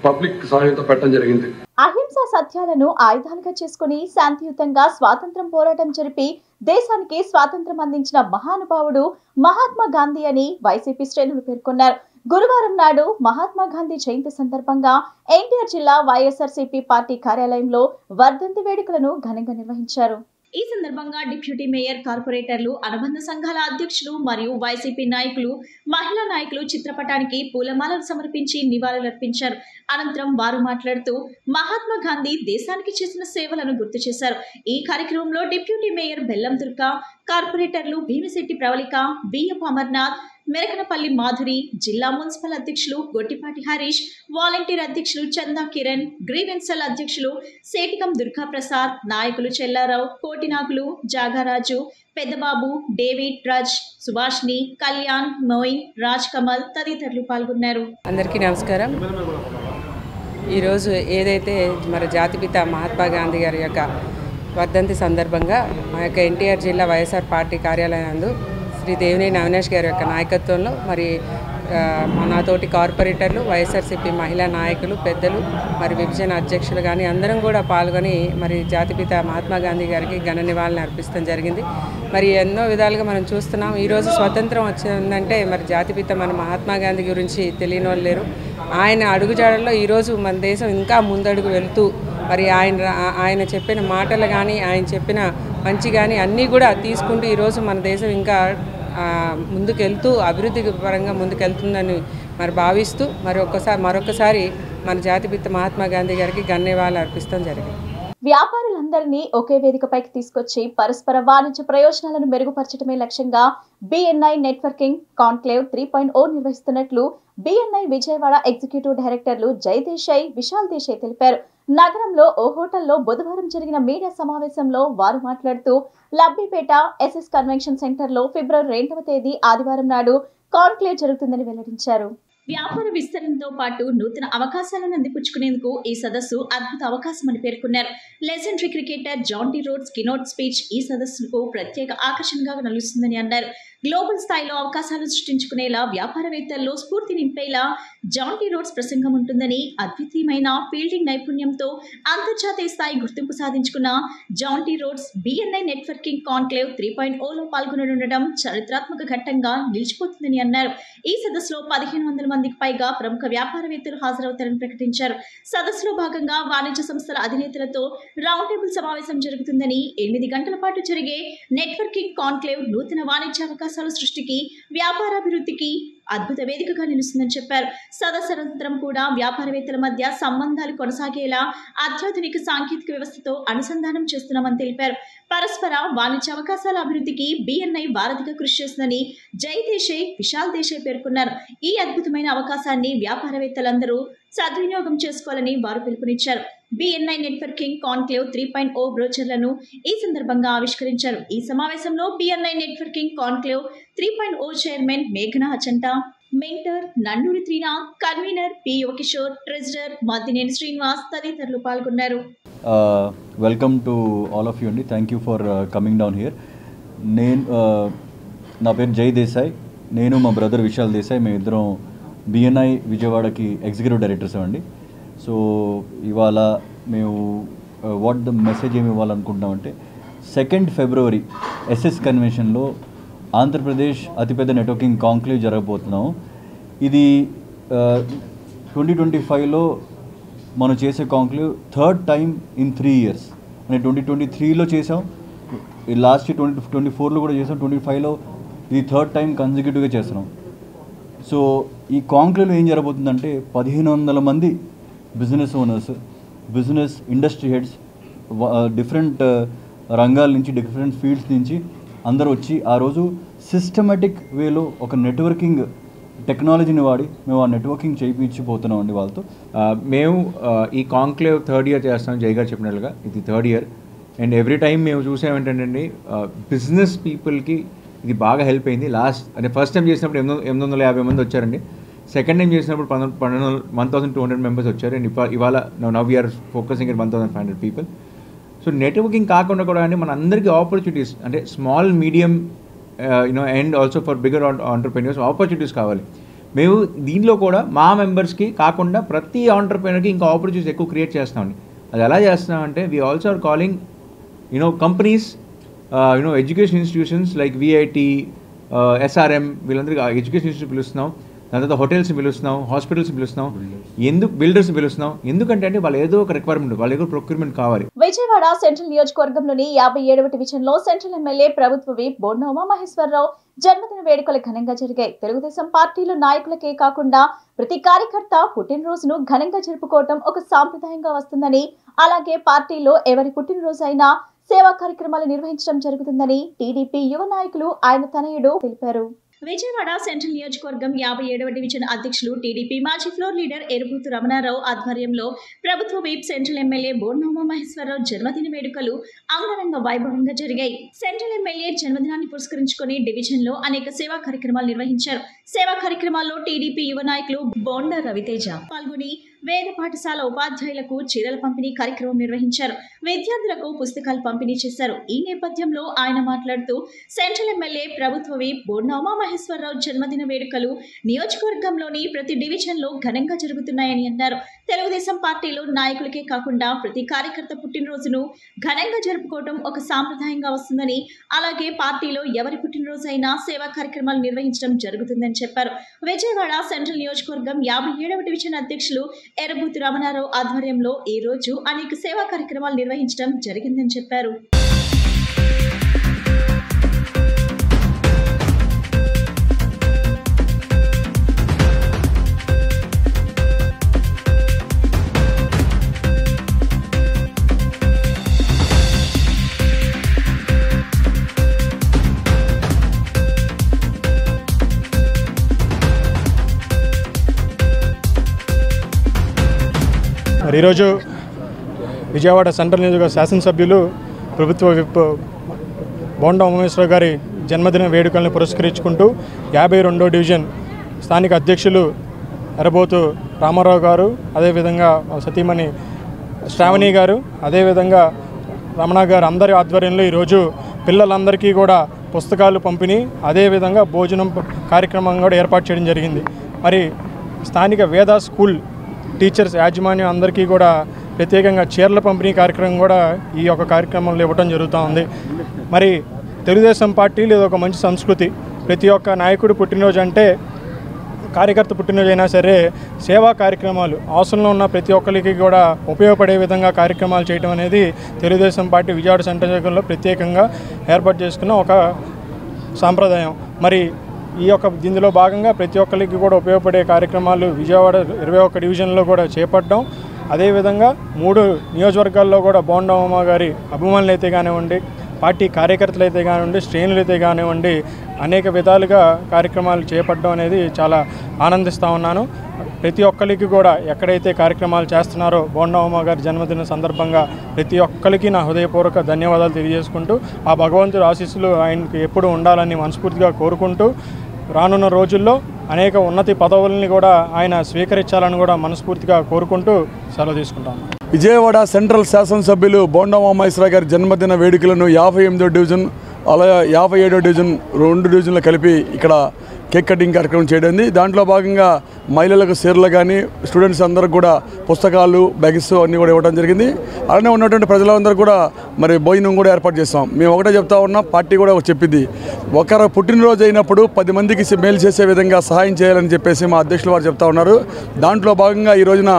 పబ్లిక్ సహాయంతో పెట్టడం జరిగింది. అహింసా సత్యాలను ఆయుధాలుగా చేసుకుని శాంతియుతంగా స్వాతంత్రం పోరాటం జరిపి దేశానికి స్వాతంత్రం అందించిన మహానుభావుడు మహాత్మా గాంధీ అని వైసీపీ శ్రేణులు పేర్కొన్నారు. గురువారం నాడు మహాత్మా గాంధీ జయంతి సందర్భంగా ఎన్టీఆర్ జిల్లా వైఎస్ఆర్సీపీ పార్టీ కార్యాలయంలో వర్ధంతి వేడుకలను ఘనంగా నిర్వహించారు. ఈ సందర్భంగా డిప్యూటీ మేయర్, కార్పొరేటర్లు, అనుబంధ సంఘాల అధ్యక్షులు మరియు వైసీపీ నాయకులు, మహిళా నాయకులు చిత్రపటానికి పూలమాలలు సమర్పించి నివాళులర్పించారు. అనంతరం వారు మాట్లాడుతూ మహాత్మా గాంధీ దేశానికి చేసిన సేవలను గుర్తు చేశారు. ఈ కార్యక్రమంలో డిప్యూటీ మేయర్ బెల్లం దుర్గా, కార్పొరేటర్లు భీమిశెట్టి ప్రవళిక, బియ్యపు అమర్నాథ్, మెరకనపల్లి మాధురి, జిల్లా మున్సిపల్ అధ్యక్షులు గొట్టిపాటి హరీష్, వాలంటీర్ అధ్యక్షులు చందా కిరణ్, గ్రీవెన్సెల్ అధ్యక్షులు సేటికం దుర్గా ప్రసాద్, నాయకులు చెల్లారావు, కోటినాగులు, జాగారాజు, పెద్దబాబు, డేవిడ్, రాజ్, సుభాష్ని, కళ్యాణ్, మోయిన్, రాజ్ కమల్ తదితరులు పాల్గొన్నారు. అందరికీ నమస్కారం. ఈరోజు ఏదైతే మరి జాతిపిత మహాత్మా గాంధీ గారి యొక్క వర్ధంతి సందర్భంగా మా యొక్క ఎన్టీఆర్ జిల్లా వైఎస్ఆర్ పార్టీ కార్యాలయం నందు శ్రీ దేవినేని అవినాష్ గారి యొక్క నాయకత్వంలో మరి నాతోటి కార్పొరేటర్లు, వైఎస్ఆర్సీపీ మహిళా నాయకులు, పెద్దలు, మరి విభజన అధ్యక్షులు కానీ అందరం కూడా పాల్గొని మరి జాతిపిత మహాత్మా గాంధీ గారికి ఘన నివాళులు అర్పించడం జరిగింది. మరి ఎన్నో విధాలుగా మనం చూస్తున్నాం. ఈరోజు స్వతంత్రం వచ్చిందంటే మరి జాతిపిత మన మహాత్మా గాంధీ గురించి తెలియని వాళ్ళు లేరు. ఆయన అడుగుజాడల్లో ఈరోజు మన దేశం ఇంకా ముందడుగు వెళ్తూ మరి ఆయన చెప్పిన మాటలు కానీ, ఆయన చెప్పిన మంచి కానీ అన్నీ కూడా తీసుకుంటూ ఈరోజు మన దేశం ఇంకా ముందుకెళ్తూ అభివృద్ధి పరంగా ముందుకెళ్తుందని మరి భావిస్తూ మరొకసారి మన జాతిపిత మహాత్మా గాంధీ గారికి ఘన నివాళులు అర్పిస్తాం జరిగింది. వ్యాపారులందరినీ ఒకే వేదికపైకి తీసుకొచ్చి పరస్పర వాణిజ్య ప్రయోజనాలను మెరుగుపరచడమే లక్ష్యంగా BNI నెట్వర్కింగ్ కాన్క్లేవ్ 3.0 నిర్వహిస్తున్నట్లు BNI విజయవాడ ఎగ్జిక్యూటివ్ డైరెక్టర్లు జై దేశాయ్, విశాల్ దేశాయ్ తెలిపారు. నగరంలో ఓ హోటల్లో బుధవారం జరిగిన మీడియా సమావేశంలో వారు మాట్లాడుతూ లబ్బిపేట SS కన్వెన్షన్ సెంటర్లో ఫిబ్రవరి 2వ తేదీ ఆదివారం నాడు కాన్క్లేవ్ జరుగుతుందని వెల్లడించారు. వ్యాపార విస్తరణతో పాటు నూతన అవకాశాలను అందిపుచ్చుకునేందుకు ఈ సదస్సు అద్భుత అవకాశమని పేర్కొన్నారు. Legendary cricketer Jonty Rhodes keynote speech ఈ సదస్సుకు ప్రత్యేక ఆకర్షణగా నిలుస్తుందని అన్నారు. గ్లోబల్ స్థాయిలో అవకాశాలు సృష్టించుకునేలా, వ్యాపారవేత్తల్లో స్ఫూర్తి నింపేలా జాంటీ రోడ్స్ ప్రసంగం ఉంటుందని, అద్వితీయమైన ఫీల్డింగ్ నైపుణ్యంతో అంతర్జాతీయ స్థాయి గుర్తింపు సాధించుకున్న Jonty Rhodes BNI networking conclave 3.0లో పాల్గొననుండడం చరిత్రాత్మక ఘట్టంగా నిలిచిపోతుందని అన్నారు. ఈ సదస్సులో 1500 మందికి పైగా ప్రముఖ వ్యాపారవేత్తలు హాజరవుతారని ప్రకటించారు. సదస్సులో భాగంగా వాణిజ్య సంస్థల అధినేతలతో రౌండ్ టేబుల్ సమావేశం జరుగుతుందని, 8 గంటల పాటు జరిగే నెట్వర్కింగ్ కాన్క్లేవ్ నూతన వాణిజ్య అవకాశాల సృష్టికి, వ్యాపారాభివృద్ధికి అద్భుత వేదికగా నిలుస్తుందని చెప్పారు. సదస్సు అనంతరం కూడా వ్యాపారవేత్తల మధ్య సంబంధాలు కొనసాగేలా అత్యాధునిక సాంకేతిక వ్యవస్థతో అనుసంధానం చేస్తున్నామని తెలిపారు. పరస్పర వాణిజ్య అవకాశాల అభివృద్ధికి BNI వారధిగా కృషి చేస్తుందని జై దేశాయ్, విశాల్ దేశాయ్ పేర్కొన్నారు. ఈ అద్భుతమైన అవకాశాన్ని వ్యాపారవేత్తలందరూ సద్వినియోగం చేసుకోవాలని వారు పిలుపునిచ్చారు. BNI నెట్వర్కింగ్ కాన్క్లేవ్ 3.0 బ్రోచర్లను ఈ సందర్భంగా ఆవిష్కరించారు. ఈ సమావేశంలో BNI నెట్వర్కింగ్ కాన్క్లేవ్ 3.0 చైర్మన్ మేఘనా Achanta, mentor Nanduri Trinath, convener P. Yuvakishore, treasurer Maddineni Srinivas తదితరులు పాల్గొన్నారు. Welcome to all of you అండి. Thank you for coming down here. నా పేరు జై దేశాయ్. నేను మా బ్రదర్ విశాల్ దేశాయ్, మేమిద్దరం BNI విజయవాడకి ఎగ్జిక్యూటివ్ డైరెక్టర్స్ అండి. సో ఇవాళ మేము వాట్ ద మెసేజ్ ఏమి ఇవ్వాలనుకుంటున్నామంటే, 2 ఫిబ్రవరి SS కన్వెన్షన్లో ఆంధ్రప్రదేశ్ అతిపెద్ద నెట్వర్కింగ్ కాంక్లేవ్ జరగబోతున్నాము. ఇది 2025లో మనం చేసే conclave 3rd time in 3 years. అంటే 2023లో చేసాం, లాస్ట్ ఇయర్ 2024లో కూడా చేసాం, 2025లో ఇది 3rd టైం కన్సిక్యూటివ్గా చేస్తున్నాం. సో ఈ కాంక్లేవ్లో ఏం జరగబోతుందంటే 1500 మంది business owners, business industry heads, different రంగాల నుంచి, డిఫరెంట్ ఫీల్డ్స్ నుంచి అందరూ వచ్చి ఆ రోజు సిస్టమేటిక్ వేలో ఒక నెట్వర్కింగ్ టెక్నాలజీని వాడి మేము ఆ నెట్వర్కింగ్ చేయించిపోతున్నాం అండి వాళ్ళతో. మేము ఈ కాంక్లేవ్ 3rd year చేస్తాం. జై గారు చెప్పినట్లుగా ఇది 3rd year. And every time మేము చూసామేంటంటే బిజినెస్ పీపుల్కి ఇది బాగా హెల్ప్ అయింది. ఫస్ట్ టైం చేసినప్పుడు 850 మంది వచ్చారండి. సెకండ్ టైం చేసినప్పుడు 1200 మెంబర్స్ వచ్చారు. అండ్ ఇవాళ now we're focusing at 1500 people. So networking కాకుండా కూడా అండి మన అందరికీ ఆపర్చునిటీస్, అంటే small medium and also for bigger entrepreneurs opportunities కావాలి. మేము దీనిలో కూడా మా మెంబర్స్కి కాకుండా ప్రతి ఆంటర్ప్రెన్యూర్కి ఇంకా ఆపర్చునిటీస్ ఎక్కువ క్రియేట్ చేస్తామండి. అది ఎలా చేస్తున్నామంటే we also are calling companies, education institutions like VIT, SRM, వీళ్ళందరికీ ఎడ్యుకేషన్ ఇన్స్టిట్యూట్ పిలుస్తున్నాం. దాని తర్వాత హోటల్స్ని పిలుస్తున్నాం, హాస్పిటల్స్ని పిలుస్తున్నాం, ఎందుకు బిల్డర్స్ని పిలుస్తున్నాం, ఎందుకంటే అంటే వాళ్ళు ఏదో ఒక రిక్వైర్మెంట్, వాళ్ళ ఏదో ప్రొక్యూర్మెంట్ కావాలి. విజయవాడ సెంట్రల్ నియోజకవర్గంలోని 57వ డివిజన్లో సెంట్రల్ ఎమ్మెల్యే ప్రభుత్వ విప్ బోండా ఉమామహేశ్వరరావు జన్మదిన వేడుకలు ఘనంగా జరిగాయి. తెలుగుదేశం పార్టీలో నాయకులకే కాకుండా ప్రతి కార్యకర్త పుట్టినరోజును ఘనంగా జరుపుకోవడం ఒక సాంప్రదాయంగా వస్తుందని, అలాగే పార్టీలో ఎవరి పుట్టినరోజు అయినా సేవా కార్యక్రమాలు నిర్వహించడం జరుగుతుందని టీడీపీ యువ నాయకులు ఆయన తనయుడు తెలిపారు. విజయవాడ సెంట్రల్ నియోజకవర్గం 57వ డివిజన్ అధ్యక్షులు టీడీపీ మాజీ ఫ్లోర్ లీడర్ ఎరుబూతు రమణారావు ఆధ్వర్యంలో ప్రభుత్వ వీప్ సెంట్రల్ ఎమ్మెల్యే బోండా ఉమామహేశ్వరరావు జన్మదిన వేడుకలు అంగరంగ వైభవంగా జరిగాయి. సెంట్రల్ ఎమ్మెల్యే జన్మదినాన్ని పురస్కరించుకుని డివిజన్ లో అనేక సేవా కార్యక్రమాలు నిర్వహించారు. సేవా కార్యక్రమాల్లో టీడీపీ యువ నాయకులు బోండా రవితేజ పాల్గొని వేద పాఠశాల ఉపాధ్యాయులకు చీరల పంపిణీ కార్యక్రమం నిర్వహించారు. విద్యార్థులకు పుస్తకాలు పంపిణీ చేశారు. ఈ నేపథ్యంలో ఆయన మాట్లాడుతూ సెంట్రల్ ఎమ్మెల్యే ప్రభుత్వ వీప్ బోండా ఉమామహేశ్వరరావు జన్మదిన వేడుకలు నియోజకవర్గంలోని ప్రతి డివిజన్ లో ఘనంగా జరుగుతున్నాయని అన్నారు. తెలుగుదేశం పార్టీలో నాయకులకే కాకుండా ప్రతి కార్యకర్త పుట్టినరోజును ఘనంగా జరుపుకోవడం ఒక సాంప్రదాయంగా వస్తుందని, అలాగే పార్టీలో ఎవరి పుట్టినరోజు అయినా సేవా కార్యక్రమాలు నిర్వహించడం జరుగుతుందని చెప్పారు. విజయవాడ సెంట్రల్ నియోజకవర్గం 57వ డివిజన్ అధ్యక్షులు ఎరుబూతు రమణారావు ఆధ్వర్యంలో ఈ రోజు అనేక సేవా కార్యక్రమాలు నిర్వహించడం జరిగిందని చెప్పారు. ఈరోజు విజయవాడ సెంట్రల్ నియోజకవర్గ శాసనసభ్యులు ప్రభుత్వ విప్ బోండా ఉమామహేశ్వర గారి జన్మదిన వేడుకలను పురస్కరించుకుంటూ 52వ డివిజన్ స్థానిక అధ్యక్షులు ఎరబోతు రామారావు గారు, అదేవిధంగా సతీమణి శ్రావణి గారు, అదేవిధంగా రమణ గారు అందరి ఆధ్వర్యంలో ఈరోజు పిల్లలందరికీ కూడా పుస్తకాలు పంపిణీ, అదేవిధంగా భోజనం కార్యక్రమం కూడా ఏర్పాటు చేయడం జరిగింది. మరి స్థానిక వేద స్కూల్ టీచర్స్ యాజమాన్యం అందరికీ కూడా ప్రత్యేకంగా చీరల పంపిణీ కార్యక్రమం కూడా ఈ యొక్క కార్యక్రమంలో ఇవ్వడం జరుగుతూ ఉంది. మరి తెలుగుదేశం పార్టీలో ఇది ఒక మంచి సంస్కృతి. ప్రతి ఒక్క నాయకుడు పుట్టినరోజు అంటే, కార్యకర్త పుట్టినరోజు అయినా సరే సేవా కార్యక్రమాలు అవసరంలో ఉన్న ప్రతి ఒక్కరికి కూడా ఉపయోగపడే విధంగా కార్యక్రమాలు చేయడం అనేది తెలుగుదేశం పార్టీ విజయవాడ సెంట్రల్ నియోజకవర్గంలో ప్రత్యేకంగా ఏర్పాటు చేసుకున్న ఒక సాంప్రదాయం. మరి ఈ యొక్క దీనిలో భాగంగా ప్రతి ఒక్కరికి కూడా ఉపయోగపడే కార్యక్రమాలు విజయవాడ 21 డివిజన్లో కూడా చేపట్టడం, అదేవిధంగా 3 నియోజకవర్గాల్లో కూడా బోండా ఉమా గారి అభిమానులు అయితే కానివ్వండి, పార్టీ కార్యకర్తలు అయితే కానివ్వండి, శ్రేణులు అయితే కానివ్వండి, అనేక విధాలుగా కార్యక్రమాలు చేపట్టడం అనేది చాలా ఆనందిస్తూ ఉన్నాను. ప్రతి ఒక్కరికి కూడా ఎక్కడైతే కార్యక్రమాలు చేస్తున్నారో బోండా ఉమా గారి జన్మదిన సందర్భంగా ప్రతి ఒక్కరికి నా హృదయపూర్వక ధన్యవాదాలు తెలియజేసుకుంటూ, ఆ భగవంతుడి ఆశీస్సులు ఆయనకి ఎప్పుడు ఉండాలని మనస్ఫూర్తిగా కోరుకుంటూ, రానున్న రోజుల్లో అనేక ఉన్నత పదవుల్ని కూడా ఆయన స్వీకరించాలని కూడా మనస్ఫూర్తిగా కోరుకుంటూ సెలవు తీసుకుంటాను. విజయవాడ సెంట్రల్ శాసనసభ్యులు బోండా ఉమామహేశ్వర గారి జన్మదిన వేడుకలను 58వ డివిజన్ అలాగే 57వ డివిజన్ 2 డివిజన్లు కలిపి ఇక్కడ కేక్ కటింగ్ కార్యక్రమం చేయడం. దాంట్లో భాగంగా మహిళలకు చీరలు కానీ స్టూడెంట్స్ అందరికి కూడా పుస్తకాలు, బ్యాగ్స్ అన్నీ కూడా ఇవ్వడం జరిగింది. అలానే ఉన్నటువంటి ప్రజలందరూ కూడా మరి భోజనం కూడా ఏర్పాటు చేస్తాం. మేము ఒకటే చెప్తా ఉన్నాం, పార్టీ కూడా చెప్పింది, ఒకరు పుట్టినరోజు అయినప్పుడు 10 మందికి మేలు చేసే విధంగా సహాయం చేయాలని చెప్పేసి మా అధ్యక్షులు వారు చెప్తా ఉన్నారు. దాంట్లో భాగంగా ఈ రోజున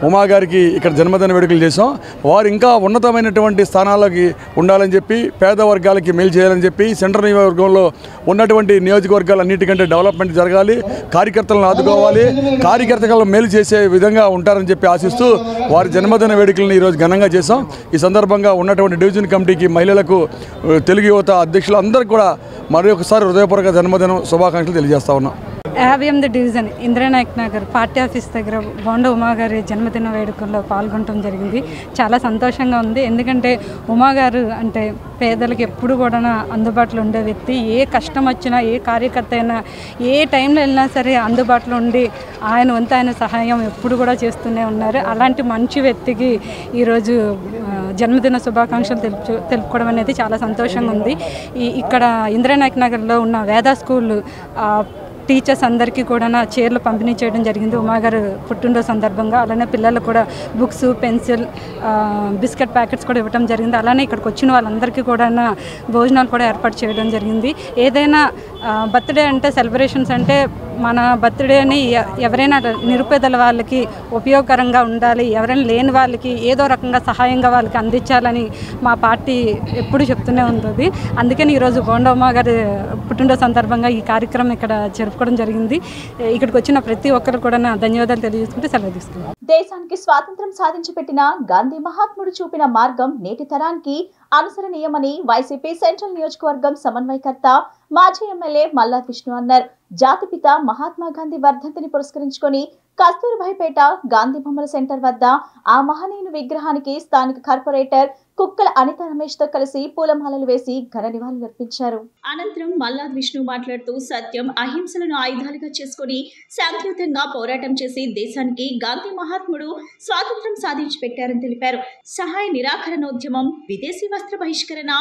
ఉమా గారికి ఇక్కడ జన్మదిన వేడుకలు చేసాం. వారు ఇంకా ఉన్నతమైనటువంటి స్థానాలకి ఉండాలని చెప్పి, పేద వర్గాలకి మేలు చేయాలని చెప్పి, సెంట్రల్ నియోజకవర్గంలో ఉన్నటువంటి నియోజకవర్గాలన్నిటికంటే డెవలప్మెంట్ జరగాలి, కార్యకర్తలను ఆదుకోవాలి, కార్యకర్తలను మేలు చేసే విధంగా ఉంటారని చెప్పి ఆశిస్తూ వారి జన్మదిన వేడుకలను ఈరోజు ఘనంగా చేశాం. ఈ సందర్భంగా ఉన్నటువంటి డివిజన్ కమిటీకి, మహిళలకు, తెలుగు యువత అధ్యక్షులు అందరికీ కూడా మరొకసారి హృదయపూర్వక జన్మదినం శుభాకాంక్షలు తెలియజేస్తా ఉన్నాం. 58వ డివిజన్ ఇంద్రనాయక్ నగర్ పార్టీ ఆఫీస్ దగ్గర బోండా ఉమా గారి జన్మదిన వేడుకల్లో పాల్గొనడం జరిగింది. చాలా సంతోషంగా ఉంది. ఎందుకంటే ఉమా గారు అంటే పేదలకు ఎప్పుడు కూడా అందుబాటులో ఉండే వ్యక్తి. ఏ కష్టం వచ్చినా, ఏ కార్యకర్త అయినా, ఏ టైంలో వెళ్ళినా సరే అందుబాటులో ఉండి ఆయన వంతు ఆయన సహాయం ఎప్పుడు కూడా చేస్తూనే ఉన్నారు. అలాంటి మంచి వ్యక్తికి ఈరోజు జన్మదిన శుభాకాంక్షలు తెలుపుకోవడం అనేది చాలా సంతోషంగా ఉంది. ఇక్కడ ఇంద్రనాయక్ నగర్లో ఉన్న వేద స్కూల్ టీచర్స్ అందరికీ కూడా చీరలు పంపిణీ చేయడం జరిగింది ఉమాగారు పుట్టినరోజు సందర్భంగా. అలానే పిల్లలకు కూడా బుక్స్, పెన్సిల్, బిస్కెట్ ప్యాకెట్స్ కూడా ఇవ్వడం జరిగింది. అలానే ఇక్కడికి వచ్చిన వాళ్ళందరికీ కూడా భోజనాలు కూడా ఏర్పాటు చేయడం జరిగింది. ఏదైనా బర్త్డే అంటే, సెలబ్రేషన్స్ అంటే మన బర్త్డేని ఎవరైనా నిరుపేదల వాళ్ళకి ఉపయోగకరంగా ఉండాలి, ఎవరైనా లేని వాళ్ళకి ఏదో రకంగా సహాయంగా వాళ్ళకి అందించాలని మా పార్టీ ఎప్పుడు చెప్తూనే ఉంటుంది. అందుకని ఈరోజు బోండమ్మ గారి పుట్టినరోజు సందర్భంగా ఈ కార్యక్రమం ఇక్కడ జరుపుకోవడం జరిగింది. ఇక్కడికి వచ్చిన ప్రతి ఒక్కరు కూడా నా ధన్యవాదాలు తెలియజేసుకుంటే సెలవు తీసుకున్నాను. దేశానికి స్వాతంత్ర్యం సాధించి పెట్టిన గాంధీ మహాత్ముడు చూపిన మార్గం నేటి తరానికి అనుసరణీయమని వైసీపీ సెంట్రల్ నియోజకవర్గం సమన్వయకర్త మాజీ ఎమ్మెల్యే మల్లాది విష్ణు అన్నారు. జాతిపిత మహాత్మా గాంధీ వర్ధంతిని పురస్కరించుకొని కస్తూర్బాయిపేట గాంధీ బొమ్మల సెంటర్ వద్ద ఆ మహనీయుని విగ్రహానికి స్థానిక కార్పొరేటర్ కుక్కల అనిత రమేష్ తో కలిసి పూలమాలలు వేసి ఘన నివాళులర్పించారు. అనంతరం మల్లాది విష్ణు మాట్లాడుతూ సత్యం అహింసలను ఆయుధాలుగా చేసుకుని శాంతియుతంగా పోరాటం చేసి దేశానికి గాంధీ మహాత్ముడు స్వాతంత్ర్యం సాధించి పెట్టారని తెలిపారు. సహాయ నిరాకరణోద్యమం, విదేశీ వస్త్ర బహిష్కరణ,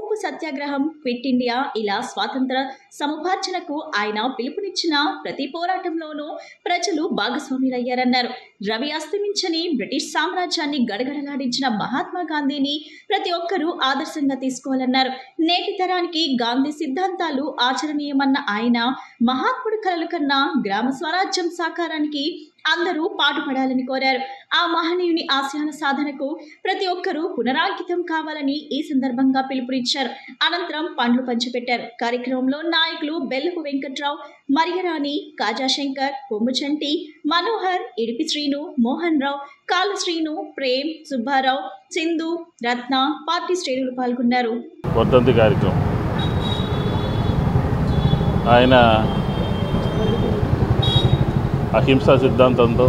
ఉప్పు సత్యాగ్రహం, క్విట్ ఇండియా ఇలా స్వాతంత్ర సముపార్జనకు ఆయన పిలుపునిచ్చిన ప్రతి పోరాటంలోనూ ప్రజలు భాగస్వాములయ్యారన్నారు. రవి అస్తమించని బ్రిటిష్ సామ్రాజ్యాన్ని గడగడలాడించిన మహాత్మా గాంధీని ప్రతి ఒక్కరూ ఆదర్శంగా తీసుకోవాలన్నారు. నేటి తరానికి గాంధీ సిద్ధాంతాలు ఆచరణీయమన్న ఆయన మహాత్ముడి కలలు కన్నా గ్రామ స్వరాజ్యం సాకారానికి అందరూ పాటుపడాలని కోరారు. ఆ మహనీయుని ఆశయాల సాధనకు ప్రతి ఒక్కరూ పునరాంకితం కావాలని ఈ సందర్భంగా పిలుపునిచ్చారు. అనంతరం పండ్లు పంచిపెట్టారు. కార్యక్రమంలో నాయకులు బెల్లపు వెంకట్రావు, మరియరాణి, కాజాశంకర్, పొమ్ముచంటి, మనోహర్, ఇడిపి శ్రీను, మోహన్ రావు, కాళ్ళ శ్రీను, ప్రేమ్, సుబ్బారావు, సింధు, రత్న, పార్టీ శ్రేణులు పాల్గొన్నారు. వర్ధంతి కార్యక్రమం ఆయన అహింసా సిద్ధాంతంతో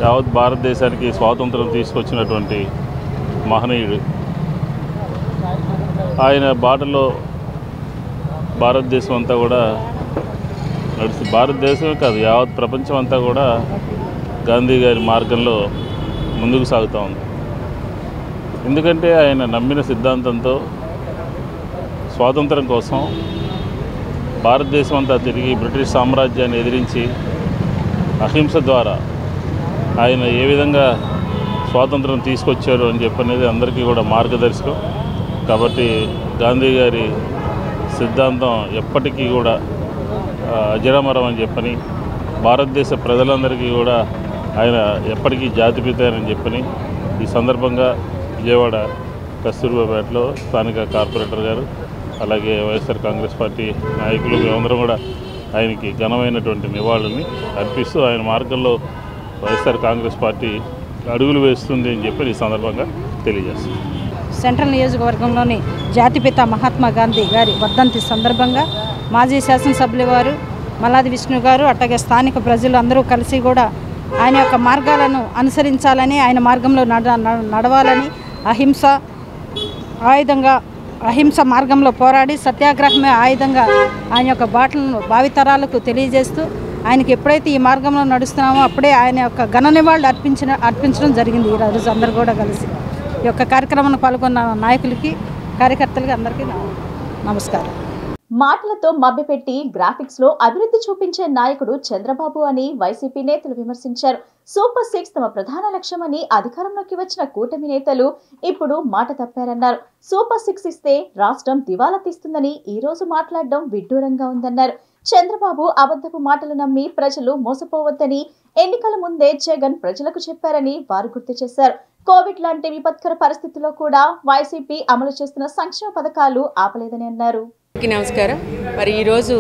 యావత్ భారతదేశానికి స్వాతంత్రం తీసుకొచ్చినటువంటి మహనీయుడు. ఆయన బాటలో భారతదేశం అంతా కూడా భారతదేశమే కాదు యావత్ ప్రపంచం అంతా కూడా గాంధీ గారి మార్గంలో ముందుకు సాగుతూ ఉంది. ఎందుకంటే ఆయన నమ్మిన సిద్ధాంతంతో స్వాతంత్రం కోసం భారతదేశం అంతా తిరిగి బ్రిటిష్ సామ్రాజ్యాన్ని ఎదిరించి అహింస ద్వారా ఆయన ఏ విధంగా స్వాతంత్రం తీసుకొచ్చారు అని చెప్పనేది అందరికీ కూడా మార్గదర్శకం. కాబట్టి గాంధీ గారి సిద్ధాంతం ఎప్పటికీ కూడా అజరామరం అని చెప్పని, భారతదేశ ప్రజలందరికీ కూడా ఆయన ఎప్పటికీ జాతిపిత అని చెప్పని ఈ సందర్భంగా విజయవాడ కస్తూర్బాపేటలో స్థానిక కార్పొరేటర్ గారు, అలాగే వైఎస్ఆర్ కాంగ్రెస్ పార్టీ నాయకులు మేమందరం కూడా ఆయనకి ఘనమైనటువంటి నివాళుల్ని అర్పిస్తూ ఆయన మార్గంలో వైఎస్ఆర్ కాంగ్రెస్ పార్టీ అడుగులు వేస్తుంది అని చెప్పి ఈ సందర్భంగా తెలియజేస్తుంది. సెంట్రల్ నియోజకవర్గంలోని జాతిపిత మహాత్మా గాంధీ గారి వర్ధంతి సందర్భంగా మాజీ శాసనసభ్యుల వారు మల్లాది విష్ణు గారు అట్లాగే స్థానిక ప్రజలు అందరూ కలిసి కూడా ఆయన యొక్క మార్గాలను అనుసరించాలని, ఆయన మార్గంలో నడవాలని, అహింస మార్గంలో పోరాడి సత్యాగ్రహమే ఆయుధంగా ఆయన యొక్క బాటలను భావితరాలకు తెలియజేస్తూ ఆయనకి ఎప్పుడైతే ఈ మార్గంలో నడుస్తున్నామో అప్పుడే ఆయన యొక్క ఘన నివాళులు అర్పించడం జరిగింది. ఈరోజు అందరూ కూడా కలిసి ఈ యొక్క కార్యక్రమంలో పాల్గొన్న నాయకులకి, కార్యకర్తలకి అందరికీ నమస్కారం. మాటలతో మభ్యపెట్టి గ్రాఫిక్స్ లో అభివృద్ధి చూపించే నాయకుడు చంద్రబాబు అని వైసీపీ నేతలు విమర్శించారు. సూపర్ 6 తమ ప్రధాన లక్ష్యమని అధికారంలోకి వచ్చిన కూటమి నేతలు ఇప్పుడు మాట తప్పారన్నారు. సూపర్ 6 ఇస్తే రాష్ట్రం దివాలా తీస్తుందని ఈ రోజు మాట్లాడడం విడ్డూరంగా ఉందన్నారు. చంద్రబాబు అబద్ధపు మాటలు నమ్మి ప్రజలు మోసపోవద్దని ఎన్నికల ముందే జగన్ ప్రజలకు చెప్పారని వారు గుర్తు చేశారు. కోవిడ్ లాంటి విపత్కర పరిస్థితుల్లో కూడా వైసీపీ అమలు చేస్తున్న సంక్షేమ పథకాలు ఆపలేదని అన్నారు. నమస్కారం. మరి ఈరోజు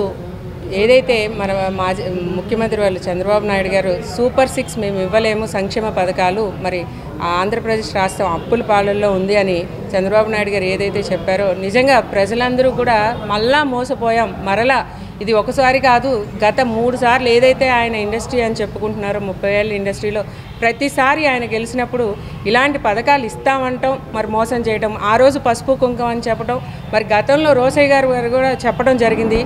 ఏదైతే మన మాజీ ముఖ్యమంత్రి వాళ్ళు చంద్రబాబు నాయుడు గారు సూపర్ 6 మేము ఇవ్వలేము సంక్షేమ పథకాలు, మరి ఆంధ్రప్రదేశ్ రాష్ట్రం అప్పుల పాలల్లో ఉంది అని చంద్రబాబు నాయుడు గారు ఏదైతే చెప్పారో నిజంగా ప్రజలందరూ కూడా మళ్ళా మోసపోయాం. మరలా ఇది ఒకసారి కాదు, గత 3 సార్లు ఏదైతే ఆయన ఇండస్ట్రీ అని చెప్పుకుంటున్నారో 30 ఏళ్ళ ఇండస్ట్రీలో ప్రతిసారి ఆయన గెలిచినప్పుడు ఇలాంటి పథకాలు ఇస్తామంటాం, మరి మోసం చేయడం. ఆ రోజు పసుపు కుంకుమ అని చెప్పడం, మరి గతంలో రోసయ్య గారు కూడా చెప్పడం జరిగింది.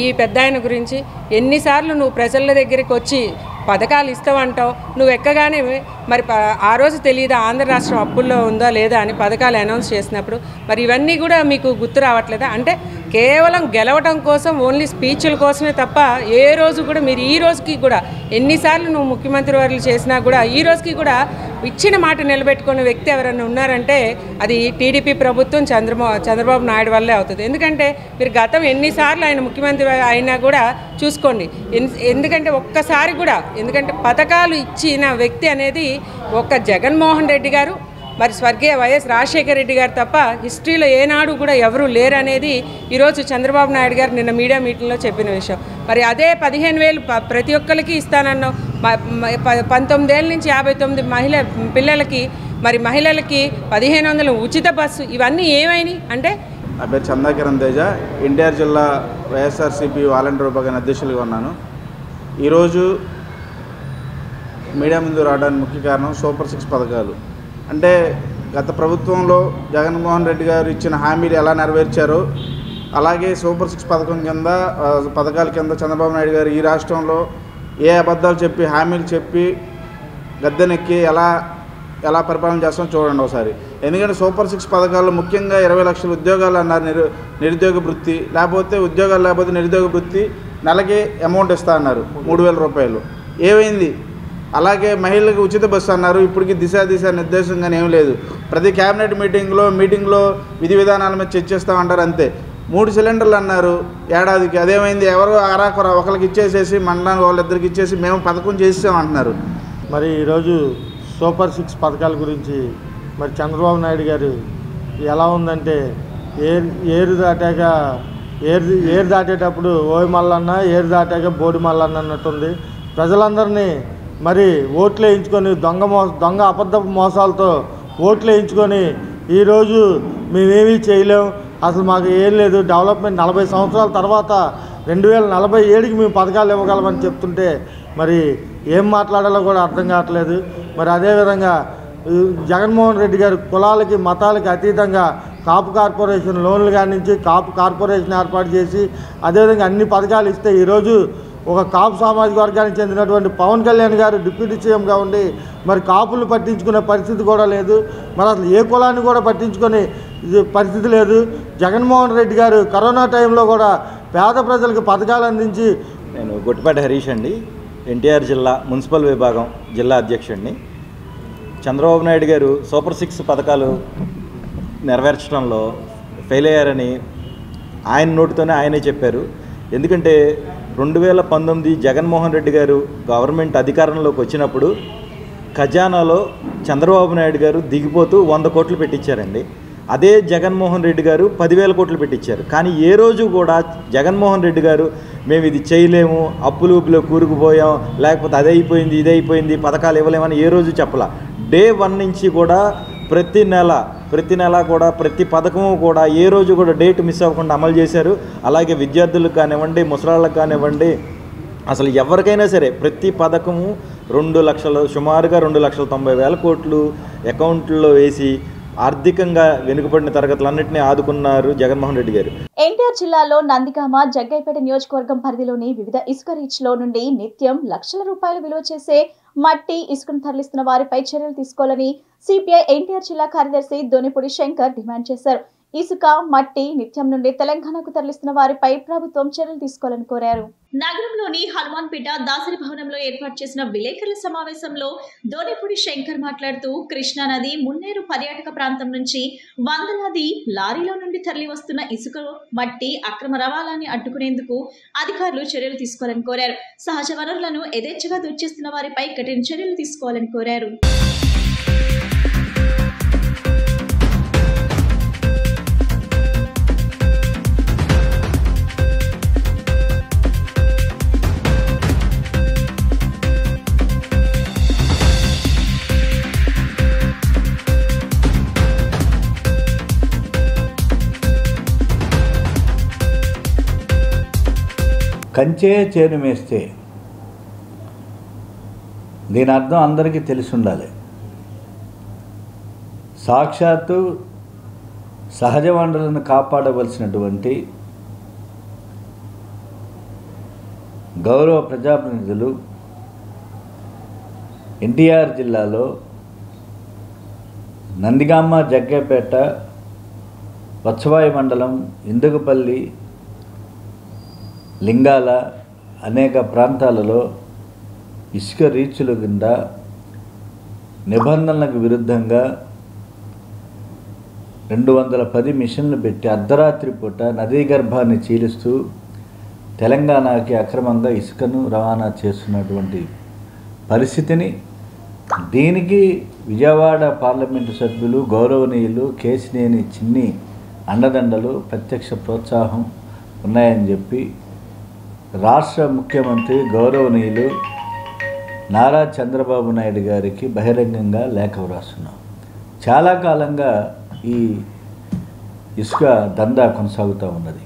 ఈ పెద్ద ఆయన గురించి ఎన్నిసార్లు నువ్వు ప్రజల దగ్గరికి వచ్చి పథకాలు ఇస్తావంటావు, నువ్వు ఎక్కగానే మరి ఆ రోజు తెలియదా ఆంధ్ర రాష్ట్రం అప్పుల్లో ఉందా లేదా అని పథకాలు అనౌన్స్ చేసినప్పుడు మరి ఇవన్నీ కూడా మీకు గుర్తు రావట్లేదా? అంటే కేవలం గెలవటం కోసం ఓన్లీ స్పీచ్ల కోసమే తప్ప ఏ రోజు కూడా మీరు ఈ రోజుకి కూడా ఎన్నిసార్లు నువ్వు ముఖ్యమంత్రి వర్యులు చేసినా కూడా ఈ రోజుకి కూడా ఇచ్చిన మాట నిలబెట్టుకునే వ్యక్తి ఎవరైనా ఉన్నారంటే అది టీడీపీ ప్రభుత్వం చంద్రబాబు నాయుడు వల్లే అవుతుంది. ఎందుకంటే మీరు గతం ఎన్నిసార్లు ఆయన ముఖ్యమంత్రి అయినా కూడా చూసుకోండి. ఎందుకంటే ఒక్కసారి కూడా ఎందుకంటే పథకాలు ఇచ్చిన వ్యక్తి అనేది ఒక్క జగన్మోహన్ రెడ్డి గారు మరి స్వర్గీయ వైఎస్ రాజశేఖర రెడ్డి గారు తప్ప హిస్టరీలో ఏనాడు కూడా ఎవరూ లేరనేది ఈరోజు చంద్రబాబు నాయుడు గారు నిన్న మీడియా మీటింగ్లో చెప్పిన విషయం. మరి అదే 15,000 ప్రతి ఒక్కరికి ఇస్తానన్నాం. 19 ఏళ్ళ నుంచి 59 పిల్లలకి మరి మహిళలకి 1,500 ఉచిత బస్సు ఇవన్నీ ఏమైనాయి అంటే నా పేరు చందాకిరణ్ తేజ, ఎన్టీఆర్ జిల్లా వైఎస్ఆర్సీపీ వాలంటీర్ విభాగం అధ్యక్షులుగా ఉన్నాను. ఈరోజు మీడియా ముందు రావడానికి ముఖ్య కారణం సూపర్ 6 పథకాలు. అంటే గత ప్రభుత్వంలో జగన్మోహన్ రెడ్డి గారు ఇచ్చిన హామీలు ఎలా నెరవేర్చారో అలాగే సూపర్ 6 పథకాల కింద చంద్రబాబు నాయుడు గారు ఈ రాష్ట్రంలో ఏ అబద్ధాలు చెప్పి హామీలు చెప్పి గద్దెనెక్కి ఎలా పరిపాలన చేస్తామో చూడండి ఒకసారి. ఎందుకంటే సూపర్ 6 పథకాల్లో ముఖ్యంగా 20 లక్షల ఉద్యోగాలు అన్నారు. నిరుద్యోగ వృత్తి లేకపోతే ఉద్యోగాలు లేకపోతే నిరుద్యోగ వృత్తి నెలకి అమౌంట్ ఇస్తా అన్నారు 3,000 రూపాయలు. ఏమైంది? అలాగే మహిళలకు ఉచిత బస్సు అన్నారు. ఇప్పటికి దిశ నిర్దేశంగానే ఏం లేదు. ప్రతి క్యాబినెట్ మీటింగ్లో విధి విధానాల మీద చర్చిస్తామంటారు అంతే. 3 సిలిండర్లు అన్నారు ఏడాదికి. అదేమైంది? ఎవరో ఆరాకొర ఒకరికి ఇచ్చేసేసి మండలానికి వాళ్ళిద్దరికి ఇచ్చేసి మేము పథకం చేసామంటున్నారు. మరి ఈరోజు సూపర్ 6 పథకాల గురించి మరి చంద్రబాబు నాయుడు గారు ఎలా ఉందంటే ఏరు దాటేటప్పుడు ఓయి మల్లన్న, ఏరు దాటాక బోడి మల్లన్న అన్నట్టుంది. ప్రజలందరినీ మరి ఓట్లు వేయించుకొని దొంగ అబద్ధపు మోసాలతో ఓట్లు వేయించుకొని ఈరోజు మేమేమీ చేయలేము, అసలు మాకు ఏం లేదు, డెవలప్మెంట్ 40 సంవత్సరాల తర్వాత 2047కి మేము పథకాలు ఇవ్వగలమని చెప్తుంటే మరి ఏం మాట్లాడాలో కూడా అర్థం కావట్లేదు. మరి అదేవిధంగా జగన్మోహన్ రెడ్డి గారు కులాలకి మతాలకి అతీతంగా కాపు కార్పొరేషన్ లోన్లు కానించి కాపు కార్పొరేషన్ ఏర్పాటు చేసి అదేవిధంగా అన్ని పథకాలు ఇస్తే ఈరోజు ఒక కాపు సామాజిక వర్గానికి చెందినటువంటి పవన్ కళ్యాణ్ గారు డిప్యూటీ సీఎంగా ఉండి మరి కాపులు పట్టించుకునే పరిస్థితి కూడా లేదు. మరి అసలు ఏ కులాన్ని కూడా పట్టించుకునే పరిస్థితి లేదు. జగన్మోహన్ రెడ్డి గారు కరోనా టైంలో కూడా పేద ప్రజలకు పథకాలు అందించి. నేను గొట్టిపాటి హరీష్ అండి, ఎన్టీఆర్ జిల్లా మున్సిపల్ విభాగం జిల్లా అధ్యక్షుడిని. చంద్రబాబు నాయుడు గారు సూపర్ 6 పథకాలు నెరవేర్చడంలో ఫెయిల్ అయ్యారని ఆయన నోటితోనే ఆయనే చెప్పారు. ఎందుకంటే 2019 జగన్మోహన్ రెడ్డి గారు గవర్నమెంట్ అధికారంలోకి వచ్చినప్పుడు ఖజానాలో చంద్రబాబు నాయుడు గారు దిగిపోతూ 100 కోట్లు పెట్టించారండి. అదే జగన్మోహన్ రెడ్డి గారు 10,000 కోట్లు పెట్టించారు. కానీ ఏ రోజు కూడా జగన్మోహన్ రెడ్డి గారు మేము ఇది చేయలేము, అప్పులు కూరుకుపోయాం, లేకపోతే అది అయిపోయింది ఇది అయిపోయింది పథకాలు ఇవ్వలేమని ఏ రోజు చెప్పలా. డే 1 నుంచి కూడా ప్రతి నెల కూడా ప్రతి పథకము కూడా ఏ రోజు కూడా డేట్ మిస్ అవ్వకుండా అమలు చేశారు. అలాగే విద్యార్థులకు కానివ్వండి, ముసలాళ్ళకు కానివ్వండి, అసలు ఎవరికైనా సరే ప్రతి పథకము సుమారుగా 2,90,000 కోట్లు అకౌంట్లో వేసి ఆర్థికంగా వెనుకబడిన తరగతులన్నింటినీ ఆదుకున్నారు జగన్మోహన్ రెడ్డి గారు. ఎన్టీఆర్ జిల్లాలో నందిగామ, జగ్గైపేట నియోజకవర్గం పరిధిలోని వివిధ ఇసుక రీచ్లో నుండి నిత్యం లక్షల రూపాయలు విలువ చేసే మట్టి, ఇసుకను తరలిస్తున్న వారిపై చర్యలు తీసుకోవాలని సిపిఐ ఎన్టీఆర్ జిల్లా కార్యదర్శి దొనిపూడి శంకర్ డిమాండ్ చేశారు. ఇసుక, మట్టి నిత్యం నుండి తెలంగాణకు తరలిస్తున్న వారిపై ప్రభుత్వం చర్యలు తీసుకోవాలని కోరారు. నగరంలోని హనుమాన్పేట దాసరి భవనంలో ఏర్పాటు చేసిన విలేకరుల సమావేశంలో దోనిపూడి శంకర్ మాట్లాడుతూ కృష్ణానది మున్నేరు పర్యాటక ప్రాంతం నుంచి వందలాది లారీల నుండి తరలి వస్తున్న ఇసుక, మట్టి అక్రమ రవాణాన్ని అడ్డుకునేందుకు అధికారులు చర్యలు తీసుకోవాలని కోరారు. సహజ వనరులను యథేచ్ఛగా దోచేస్తున్న వారిపై కఠిన చర్యలు తీసుకోవాలని కోరారు. కంచే చేను మేస్తే దీని అర్థం అందరికీ తెలిసి ఉండాలి. సాక్షాత్తు సహజ వనరులను కాపాడవలసినటువంటి గౌరవ ప్రజాప్రతినిధులు ఎన్టీఆర్ జిల్లాలో నందిగామ, జగ్గైపేట వత్సవాయి మండలం ఇందుకపల్లి, లింగాల అనేక ప్రాంతాలలో ఇసుక రీచుల కింద నిబంధనలకు విరుద్ధంగా 210 మిషన్లు పెట్టి అర్ధరాత్రి పూట నదీ గర్భాన్ని చీలుస్తూ తెలంగాణకి అక్రమంగా ఇసుకను రవాణా చేస్తున్నటువంటి పరిస్థితిని, దీనికి విజయవాడ పార్లమెంటు సభ్యులు గౌరవనీయులు కేశినేని చిన్ని అండదండలు, ప్రత్యక్ష ప్రోత్సాహం ఉన్నాయని చెప్పి రాష్ట్ర ముఖ్యమంత్రి గౌరవనీయులు నారా చంద్రబాబు నాయుడు గారికి బహిరంగంగా లేఖ వ్రాస్తున్నాం. చాలా కాలంగా ఈ ఇసుక దందా కొనసాగుతూ ఉన్నది.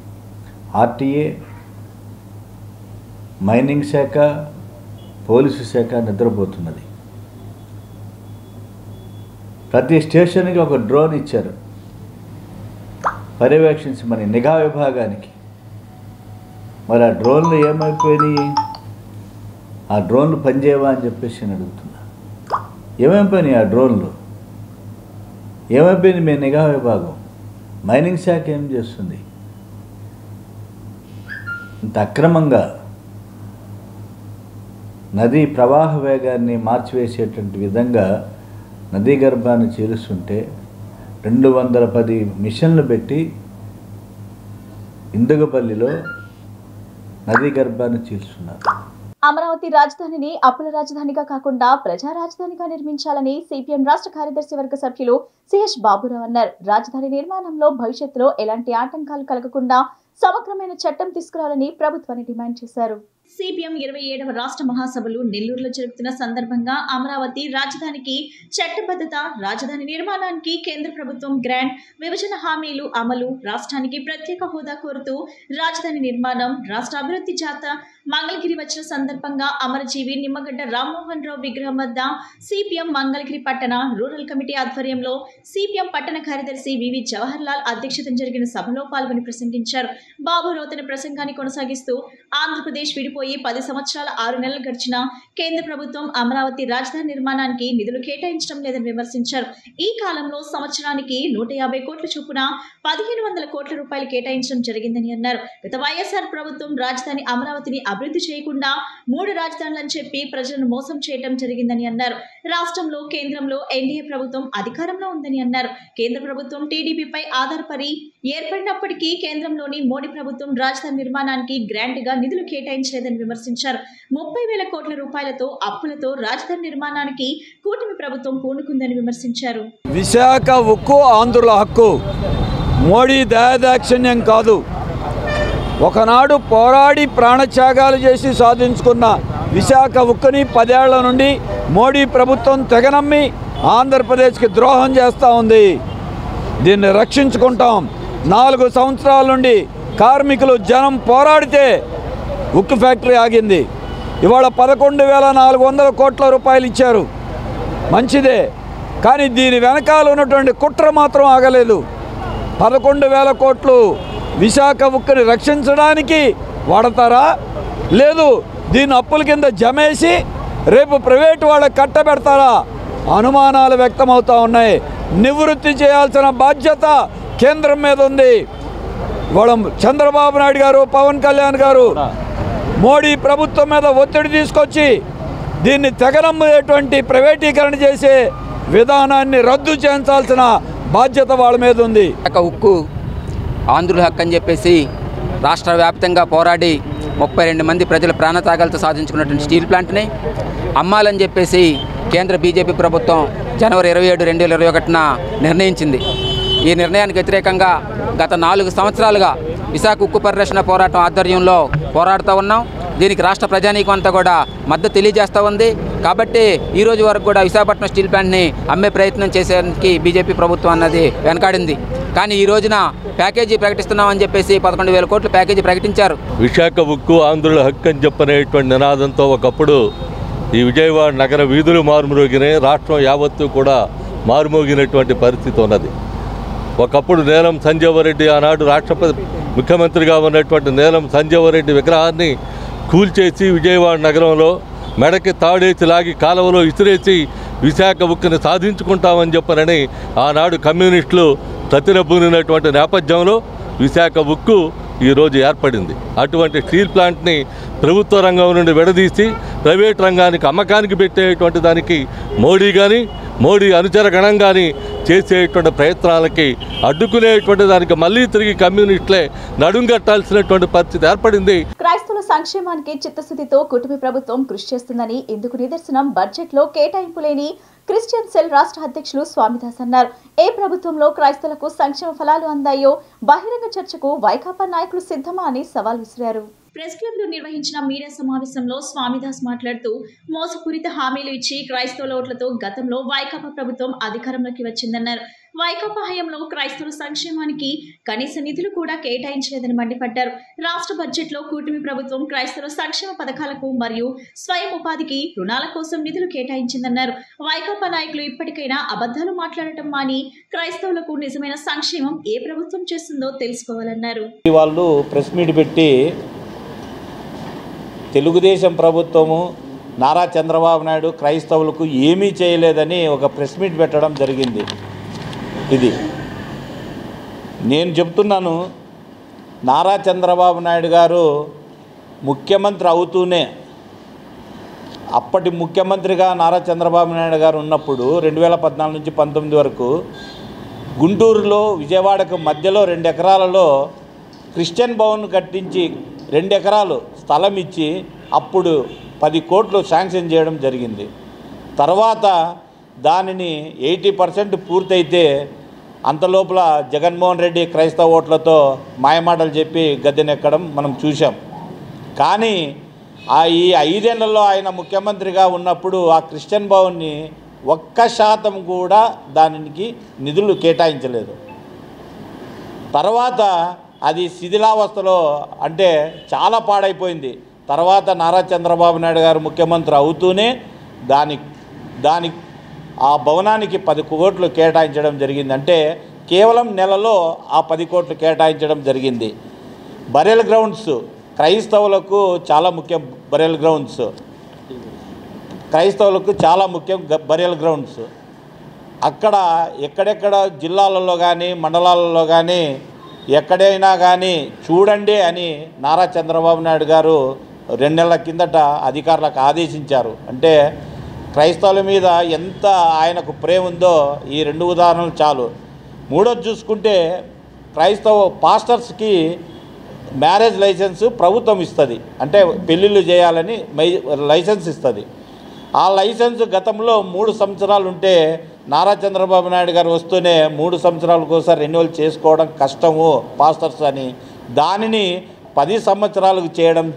ఆర్టీఏ, మైనింగ్ శాఖ, పోలీసు శాఖ నిద్రపోతున్నది. ప్రతి స్టేషన్కి ఒక డ్రోన్ ఇచ్చారు పర్యవేక్షించమని, నిఘా విభాగానికి. మరి ఆ డ్రోన్లు ఏమైపోయినాయి? ఆ డ్రోన్లు పనిచేయవా అని చెప్పేసి నేను అడుగుతున్నా. ఏమైపోయినాయి ఆ డ్రోన్లు? ఏమైపోయింది మీ నిఘా విభాగం? మైనింగ్ శాఖ ఏం చేస్తుంది? ఇంత అక్రమంగా నదీ ప్రవాహ వేగాన్ని మార్చివేసేటువంటి విధంగా నదీ గర్భాన్ని చీలుస్తుంటే 210 మిషన్లు పెట్టి ఇందుగపల్లిలో నదీ గర్భాన్ని చీల్చున్నారు. అమరావతి రాజధానిని అప్పుల రాజధానిగా కాకుండా ప్రజా రాజధానిగా నిర్మించాలని సిపిఎం రాష్ట్ర కార్యదర్శి వర్గ సభ్యులు సిహెచ్ బాబురావు అన్నారు. రాజధాని నిర్మాణంలో భవిష్యత్తులో ఎలాంటి ఆటంకాలు కలగకుండా సమగ్రమైన చట్టం తీసుకురావాలని ప్రభుత్వాన్ని డిమాండ్ చేశారు. సిపిఎం 27వ రాష్ట్ర మహాసభలు నెల్లూరులో జరుపుతున్న సందర్భంగా అమరావతి రాజధానికి చట్టబద్ధత, రాజధాని నిర్మాణానికి కేంద్ర ప్రభుత్వం గ్రాంట్, విభజన హామీలు అమలు, రాష్ట్రానికి ప్రత్యేక హోదా కోరుతూ రాజధాని నిర్మాణం, రాష్ట్ర అభివృద్ధి జాత మంగళగిరి వచ్చిన సందర్భంగా అమరజీవి నిమ్మగడ్డ రామ్మోహన్ రావు విగ్రహం వద్ద సిపిఎం మంగళగిరి పట్టణ రూరల్ కమిటీ ఆధ్వర్యంలో సిపిఎం పట్టణ కార్యదర్శి వివి జవహర్ లాల్ అధ్యక్షతన జరిగిన సభలో పాల్గొని ప్రసంగించారు. బాబురావు తన ప్రసంగాన్ని కొనసాగిస్తూ ఆంధ్రప్రదేశ్ విడిపోయి 10 సంవత్సరాల 6 నెలలు గడిచినా కేంద్ర ప్రభుత్వం అమరావతి రాజధాని నిర్మాణానికి నిధులు కేటాయించడం లేదని విమర్శించారు. ఈ కాలంలో సంవత్సరానికి 150 కోట్ల చొప్పున 1500 కోట్ల రూపాయలు కేటాయించడం జరిగిందని అన్నారు. గత వైఎస్ఆర్ ప్రభుత్వం రాజధాని అమరావతిని అభివృద్ధి చేయకుండా 3 రాజధానులని చెప్పి ప్రజలను మోసం చేయడం జరిగిందని అన్నారు. రాష్ట్రంలో కేంద్రంలో ఎన్డీఏ ప్రభుత్వం అధికారంలో ఉందని అన్నారు. కేంద్ర ప్రభుత్వం టీడీపీపై ఆధారపడి ఏర్పడినప్పటికీ కేంద్రంలోని మోడీ ప్రభుత్వం రాజధాని నిర్మాణానికి గ్రాంట్ గా నిధులు కేటాయించలేదని విమర్శించారు. 30,000 కోట్ల రూపాయలతో అప్పులతో రాజధాని నిర్మాణానికి కూటమి ప్రభుత్వం పూనుకుందని విమర్శించారు. విశాఖ ఉక్కు ఆంధ్రుల హక్కు, మోడీ దయాదాక్షిణ్యం కాదు. ఒకనాడు పోరాడి ప్రాణత్యాగాలు చేసి సాధించుకున్న విశాఖ ఉక్కుని 10 ఏళ్ల నుండి మోడీ ప్రభుత్వం తెగనమ్మి ఆంధ్రప్రదేశ్కి ద్రోహం చేస్తూ ఉంది. దీన్ని రక్షించుకుంటాం. 4 సంవత్సరాల నుండి కార్మికులు జనం పోరాడితే ఉక్కు ఫ్యాక్టరీ ఆగింది. ఇవాళ 11,400 కోట్ల రూపాయలు ఇచ్చారు, మంచిదే. కానీ దీని వెనకాల ఉన్నటువంటి కుట్ర మాత్రం ఆగలేదు. 11,000 కోట్లు విశాఖ ఉక్కుని రక్షించడానికి వాడతారా? లేదు, దీన్ని అప్పుల కింద జమేసి రేపు ప్రైవేటు వాళ్ళకి కట్టబెడతారా? అనుమానాలు వ్యక్తమవుతూ ఉన్నాయి. నివృత్తి చేయాల్సిన బాధ్యత కేంద్రం మీద ఉంది. వాళ్ళ చంద్రబాబు నాయుడు గారు, పవన్ కళ్యాణ్ గారు మోడీ ప్రభుత్వం మీద ఒత్తిడి తీసుకొచ్చి దీన్ని తెగనమ్మేటువంటి ప్రైవేటీకరణ చేసే విధానాన్ని రద్దు చేయించాల్సిన బాధ్యత వాళ్ళ మీద ఉంది. ఉక్కు ఆంధ్రుల హక్కు అని చెప్పేసి రాష్ట్ర వ్యాప్తంగా పోరాడి 32 మంది ప్రజల ప్రాణత్యాగాలతో సాధించుకున్నటువంటి స్టీల్ ప్లాంట్ని అమ్మాలని చెప్పేసి కేంద్ర బీజేపీ ప్రభుత్వం జనవరి 27, 2021న నిర్ణయించింది. ఈ నిర్ణయానికి వ్యతిరేకంగా గత 4 సంవత్సరాలుగా విశాఖ ఉక్కు పరిరక్షణ పోరాటం ఆధ్వర్యంలో పోరాడుతూ ఉన్నాం. దీనికి రాష్ట్ర ప్రజానీకం అంతా కూడా మద్దతు తెలియజేస్తూ ఉంది. కాబట్టి ఈ రోజు వరకు కూడా విశాఖపట్నం స్టీల్ ప్లాంట్ని అమ్మే ప్రయత్నం చేసేందుకు బీజేపీ ప్రభుత్వం అన్నది వెనకాడింది. కానీ ఈ రోజున ప్యాకేజీ ప్రకటిస్తున్నామని చెప్పేసి 11,000 కోట్ల ప్యాకేజీ ప్రకటించారు. విశాఖ ఉక్కు ఆంధ్రుల హక్కు అని చెప్పనేటువంటి నినాదంతో ఒకప్పుడు ఈ విజయవాడ నగర వీధులు మారుమోగినాయి. రాష్ట్రం యావత్తు కూడా మారుమోగినటువంటి పరిస్థితి ఉన్నది. ఒకప్పుడు నీలం సంజీవరెడ్డి, ఆనాడు రాష్ట్రపతి ముఖ్యమంత్రిగా ఉన్నటువంటి నీలం సంజీవరెడ్డి విగ్రహాన్ని కూల్చేసి విజయవాడ నగరంలో మెడకి తాడేసి లాగి కాలువలో ఇసిరేసి విశాఖ ఉక్కుని సాధించుకుంటామని చెప్పనని ఆనాడు కమ్యూనిస్టులు ప్రతిరబూనినటువంటి నేపథ్యంలో విశాఖ ఉక్కు ఈరోజు ఏర్పడింది. అటువంటి స్టీల్ ప్లాంట్ని ప్రభుత్వ రంగం నుండి విడదీసి ప్రైవేట్ రంగానికి అమ్మకానికి పెట్టేటువంటి దానికి మోడీ అనుచర గణం కానీ చేసేటువంటి ప్రయత్నాలకి అడ్డుకునేటువంటి దానికి మళ్ళీ తిరిగి కమ్యూనిస్టులే నడుంగట్టాల్సినటువంటి పరిస్థితి ఏర్పడింది. క్రైస్తవుల సంక్షేమానికి చిత్తశుద్ధితో కూటమి ప్రభుత్వం కృషి చేస్తుందని ఇందుకు నిదర్శనం బడ్జెట్లో కేటాయింపు లేని క్రిస్టియన్ సెల్ రాష్ట్ర అధ్యక్షులు స్వామిదాస్ అన్నారు. ఏ ప్రభుత్వంలో క్రైస్తవులకు సంక్షేమ ఫలాలు అందాయో బహిరంగ చర్చకు వైకాపా నాయకులు సిద్ధమా అని సవాల్ విసిరారు. ప్రెస్ క్లబ్ లో నిర్వహించిన మీడియా సమావేశంలో స్వామిదాస్ మాట్లాడుతూ మోసపూరిత హామీలు ఇచ్చి క్రైస్తవుల ఓట్లతో గతంలో వైకాపా ప్రభుత్వం అధికారంలోకి వచ్చిందన్నారు. వైకాపా హయాంలో క్రైస్తవుల సంక్షేమానికి కనీస నిధులు కూడా కేటాయించలేదని మండిపడ్డారు. రాష్ట్ర బడ్జెట్ లో కూటమి ప్రభుత్వం క్రైస్తవుల సంక్షేమ పథకాలకు మరియు స్వయం ఉపాధికి రుణాల కోసం నిధులు కేటాయించిందన్నారు. వైకాపా నాయకులు ఇప్పటికైనా అబద్ధాలు మాట్లాడటం మాని క్రైస్తవులకు నిజమైన సంక్షేమం ఏ ప్రభుత్వం చేస్తుందో తెలుసుకోవాలన్నారు. వాళ్ళు ప్రెస్ మీట్ పెట్టి తెలుగుదేశం ప్రభుత్వము నారా చంద్రబాబు నాయుడు క్రైస్తవులకు ఏమీ చేయలేదని ఒక ప్రెస్ మీట్ పెట్టడం జరిగింది. ఇది నేను చెప్తున్నాను, నారా చంద్రబాబు నాయుడు గారు ముఖ్యమంత్రి అవుతూనే, అప్పటి ముఖ్యమంత్రిగా నారా చంద్రబాబు నాయుడు గారు ఉన్నప్పుడు 2014 నుంచి 19 వరకు గుంటూరులో విజయవాడకు మధ్యలో 2 ఎకరాలలో క్రిస్టియన్ భవన్ కట్టించి 2 ఎకరాలు స్థలం ఇచ్చి అప్పుడు 10 కోట్లు శాంక్షన్ చేయడం జరిగింది. తర్వాత దానిని 80% పూర్తయితే అంతలోపల జగన్మోహన్ రెడ్డి క్రైస్తవ ఓట్లతో మాయమాటలు చెప్పి గద్దెనెక్కడం మనం చూసాం. కానీ ఈ 5 ఏళ్లలో ఆయన ముఖ్యమంత్రిగా ఉన్నప్పుడు ఆ క్రిస్టియన్ భవన్ని 1% కూడా దానికి నిధులు కేటాయించలేదు. తర్వాత అది శిథిలావస్థలో, అంటే చాలా పాడైపోయింది. తర్వాత నారా చంద్రబాబు నాయుడు గారు ముఖ్యమంత్రి అవుతూనే దాని ఆ భవనానికి 10 కోట్లు కేటాయించడం జరిగింది. అంటే కేవలం నెలలో ఆ 10 కోట్లు కేటాయించడం జరిగింది. బరియల్ గ్రౌండ్స్ క్రైస్తవులకు చాలా ముఖ్యం. క్రైస్తవులకు చాలా ముఖ్యం బరియల్ గ్రౌండ్స్. అక్కడ ఎక్కడెక్కడ జిల్లాలలో కానీ మండలాలలో కానీ ఎక్కడైనా కానీ చూడండి అని నారా చంద్రబాబు నాయుడు గారు 2 నెలల కిందట అధికారులకు ఆదేశించారు. అంటే క్రైస్తవుల మీద ఎంత ఆయనకు ప్రేమ ఉందో ఈ 2 ఉదాహరణలు చాలు. మూడోది చూసుకుంటే క్రైస్తవ పాస్టర్స్కి మ్యారేజ్ లైసెన్స్ ప్రభుత్వం ఇస్తుంది. అంటే పెళ్ళిళ్ళు చేయాలని లైసెన్స్ ఇస్తుంది. ఆ లైసెన్స్ గతంలో 3 సంవత్సరాలు ఉంటే నారా చంద్రబాబు నాయుడు గారు వస్తూనే 3 సంవత్సరాలకు ఒకసారి రెన్యువల్ చేసుకోవడం కష్టము పాస్టర్స్ అని దానిని 10 సంవత్సరాలకు చేయడం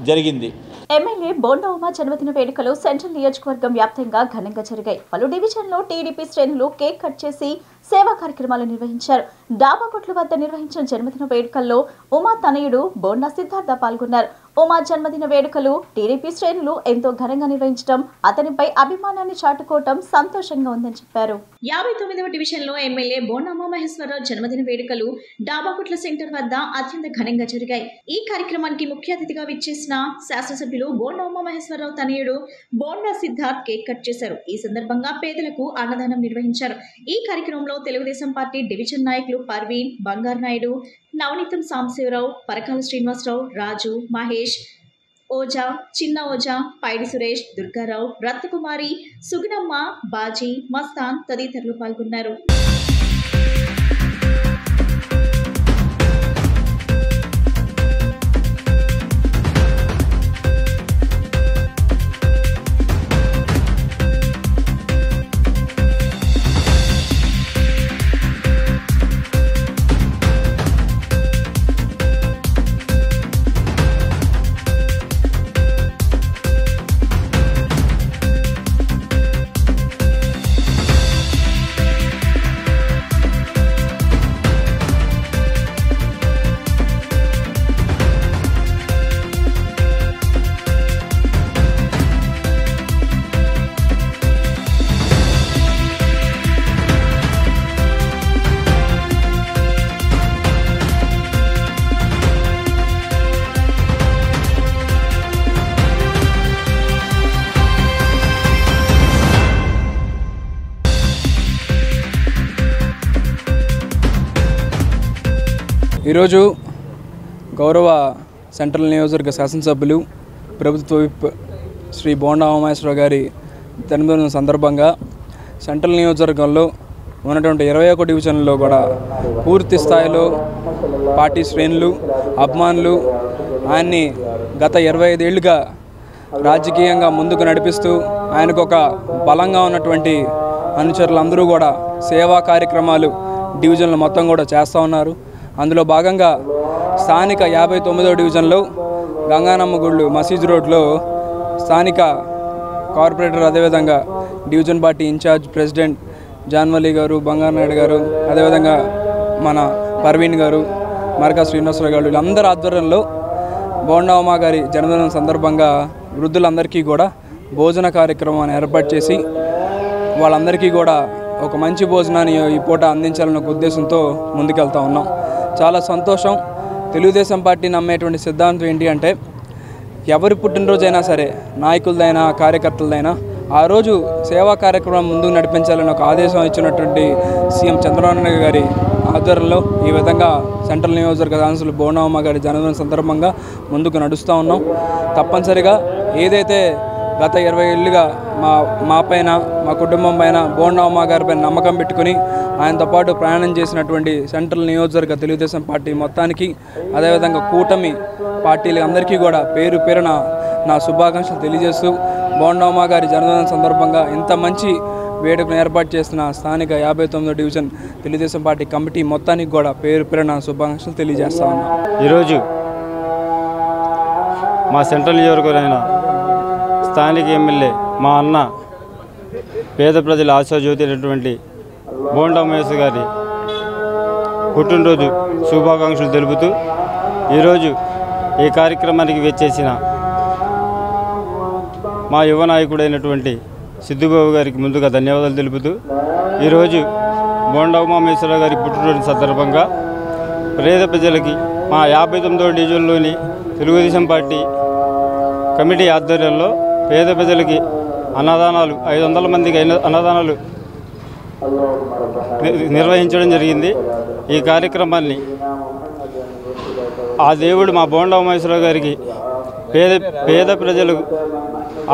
జరిగింది. ఎమ్మెల్యే బోండా ఉమా జన్మదిన వేడుకలు సెంట్రల్ నియోజకవర్గం వ్యాప్తంగా ఘనంగా జరిగాయి. పలు డివిజన్లో టీడీపీ శ్రేణులు కేక్ కట్ చేసి సేవా కార్యక్రమాలు నిర్వహించారు. డాబాకొట్ల వద్ద నిర్వహించిన జన్మదిన వేడుకల్లో ఉమా తనయుడు బోండా సిద్ధార్థ పాల్గొన్నారు. ఉమా జన్మదిన వేడుకలు టీడీపీ శ్రేణులు ఎంతో ఘనంగా నిర్వహించడం, అతనిపై అభిమానాన్ని చాటుకోవటం సంతోషంగా ఉందని చెప్పారు. 59వ డివిజన్లో ఎమ్మెల్యే బోండా ఉమామహేశ్వరరావు జన్మదిన వేడుకలు డాబాకొట్ల సెంటర్ వద్ద అత్యంత ఘనంగా జరిగాయి. ఈ కార్యక్రమానికి ముఖ్య అతిథిగా విచ్చేసిన శాసనసభ్యులు బోండా ఉమామహేశ్వరరావు తనయుడు బోండా సిద్ధార్థ్ కేక్ కట్ చేశారు. ఈ సందర్భంగా పేదలకు అన్నదానం నిర్వహించారు. ఈ కార్యక్రమంలో తెలుగుదేశం పార్టీ డివిజన్ నాయకులు పర్వీన్, బంగారు నాయుడు, నవనీతం సాంబశివరావు, పరకాల శ్రీనివాసరావు, రాజు, మహేష్, ఓజా, చిన్న ఓజా, పైడి సురేష్, దుర్గారావు, రత్నకుమారి, సుగుణమ్మ, బాజీ, మస్తాన్ తదితరులు పాల్గొన్నారు. ఈరోజు గౌరవ సెంట్రల్ నియోజకవర్గ శాసనసభ్యులు ప్రభుత్వ విప్ శ్రీ బోండా ఉమామహేశ్వరరావు గారి జన్మదినం సందర్భంగా సెంట్రల్ నియోజకవర్గంలో ఉన్నటువంటి 21 డివిజన్లలో కూడా పూర్తి స్థాయిలో పార్టీ శ్రేణులు అభిమానులు ఆయన్ని గత 25 ఏళ్లుగా రాజకీయంగా ముందుకు నడిపిస్తూ ఆయనకు ఒక బలంగా ఉన్నటువంటి అనుచరులందరూ కూడా సేవా కార్యక్రమాలు డివిజన్లు మొత్తం కూడా చేస్తూ ఉన్నారు. అందులో భాగంగా స్థానిక 59వ డివిజన్లో గంగానమ్మ గుళ్ళు మసీద్ రోడ్లో స్థానిక కార్పొరేటర్ అదేవిధంగా division party incharge president Janvali గారు, బంగారు నాయుడు గారు, అదేవిధంగా మన పర్వీన్ గారు, మరకా శ్రీనివాసరావు గారు వీళ్ళందరి ఆధ్వర్యంలో బోండా ఉమా గారి జన్మదినం సందర్భంగా వృద్ధులందరికీ కూడా భోజన కార్యక్రమాన్ని ఏర్పాటు చేసి వాళ్ళందరికీ కూడా ఒక మంచి భోజనాన్ని ఈ పూట అందించాలన్న ఉద్దేశంతో ముందుకెళ్తా ఉన్నాం. చాలా సంతోషం. తెలుగుదేశం పార్టీ నమ్మేటువంటి సిద్ధాంతం ఏంటి అంటే ఎవరి పుట్టినరోజైనా సరే నాయకులదైనా కార్యకర్తలదైనా ఆ రోజు సేవా కార్యక్రమం ముందుకు నడిపించాలని ఒక ఆదేశం ఇచ్చినటువంటి సీఎం చంద్రబాబు నాయుడు గారి ఆధ్వర్యంలో ఈ విధంగా సెంట్రల్ నియోజకవర్గ శాసనసభ్యులు బోండా ఉమా గారి జన్మదిన సందర్భంగా ముందుకు నడుస్తూ ఉన్నాం. తప్పనిసరిగా ఏదైతే గత 20 ఏళ్ళుగా మా పైన మా కుటుంబం పైన బోండా ఉమా గారిపైన నమ్మకం పెట్టుకుని ఆయనతో పాటు ప్రయాణం చేసినటువంటి సెంట్రల్ నియోజకవర్గ తెలుగుదేశం పార్టీ మొత్తానికి అదేవిధంగా కూటమి పార్టీలందరికీ కూడా పేరు పేరున నా శుభాకాంక్షలు తెలియజేస్తూ బోండా ఉమా గారి జన్మదిన సందర్భంగా ఇంత మంచి వేడుకను ఏర్పాటు చేసిన స్థానిక 59వ డివిజన్ తెలుగుదేశం పార్టీ కమిటీ మొత్తానికి కూడా పేరు పేరున శుభాకాంక్షలు తెలియజేస్తా ఉన్నాం. ఈరోజు మా సెంట్రల్ నియోజకవర్గమైన స్థానిక ఎమ్మెల్యే మా అన్న పేద ప్రజల ఆశాజ్యోతి అయినటువంటి బోండా ఉమేశ్వర్ గారి పుట్టినరోజు శుభాకాంక్షలు తెలుపుతూ ఈరోజు ఈ కార్యక్రమానికి వచ్చేసిన మా యువ నాయకుడైనటువంటి సిద్ధుబాబు గారికి ముందుగా ధన్యవాదాలు తెలుపుతూ ఈరోజు బోండా ఉమామహేశ్వరరావు గారి పుట్టినరోజు సందర్భంగా పేద ప్రజలకి మా 59వ డివిజన్లోని తెలుగుదేశం పార్టీ కమిటీ ఆధ్వర్యంలో పేద ప్రజలకి అన్నదానాలు 500 మందికి అన్నదానాలు నిర్వహించడం జరిగింది. ఈ కార్యక్రమాన్ని ఆ దేవుడు మా బోండా ఉమామహేశ్వరరావు గారికి పేద ప్రజలకు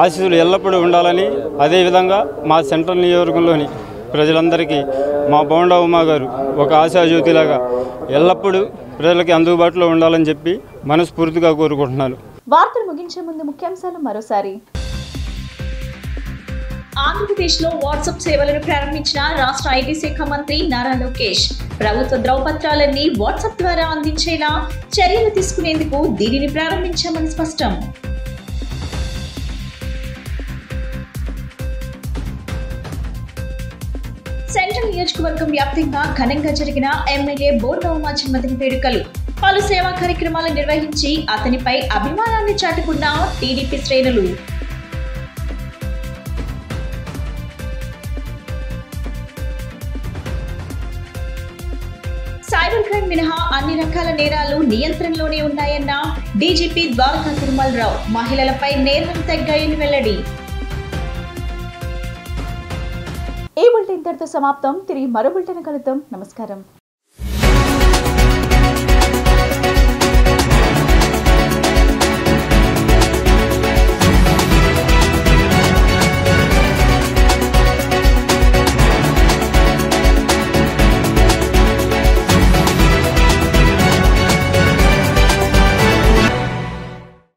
ఆశీస్సులు ఎల్లప్పుడూ ఉండాలని, అదేవిధంగా మా సెంట్రల్ నియోజకవర్గంలోని ప్రజలందరికీ మా బోండా ఉమా గారు ఒక ఆశాజ్యోతిలాగా ఎల్లప్పుడూ ప్రజలకి అందుబాటులో ఉండాలని చెప్పి మనస్ఫూర్తిగా కోరుకుంటున్నాను. వార్తలు ముగించే ముందు ముఖ్యాంశాలు మరోసారి. ఆంధ్రప్రదేశ్లో వాట్సాప్ సేవలను ప్రారంభించిన రాష్ట్ర ఐటీ శాఖ మంత్రి నారా లోకేష్ ప్రభుత్వ ధ్రువపత్రాలన్నీ వాట్సాప్ ద్వారా అందించేలా చర్యలు తీసుకునేందుకు దీనిని ప్రారంభించామని స్పష్టం. సెంట్రల్ నియోజకవర్గం వ్యాప్తంగా ఘనంగా జరిగిన ఎమ్మెల్యే బోండా ఉమా జన్మదిన వేడుకలు. పలు సేవా కార్యక్రమాలు నిర్వహించి అతనిపై అభిమానాన్ని చాటుకున్న టీడీపీ శ్రేణులు. సైబర్ క్రైమ్ మినహా అన్ని రకాల నేరాలు నియంత్రణలోనే ఉన్నాయన్న డీజీపీ ద్వారకా తిరుమలరావు. మహిళలపై నేరాలు తగ్గాయని వెల్లడి. ఈ బులెటిన్ ఇంతటితో సమాప్తం. తిరిగి మరో బులెటిన్ కలుద్దాం. నమస్కారం.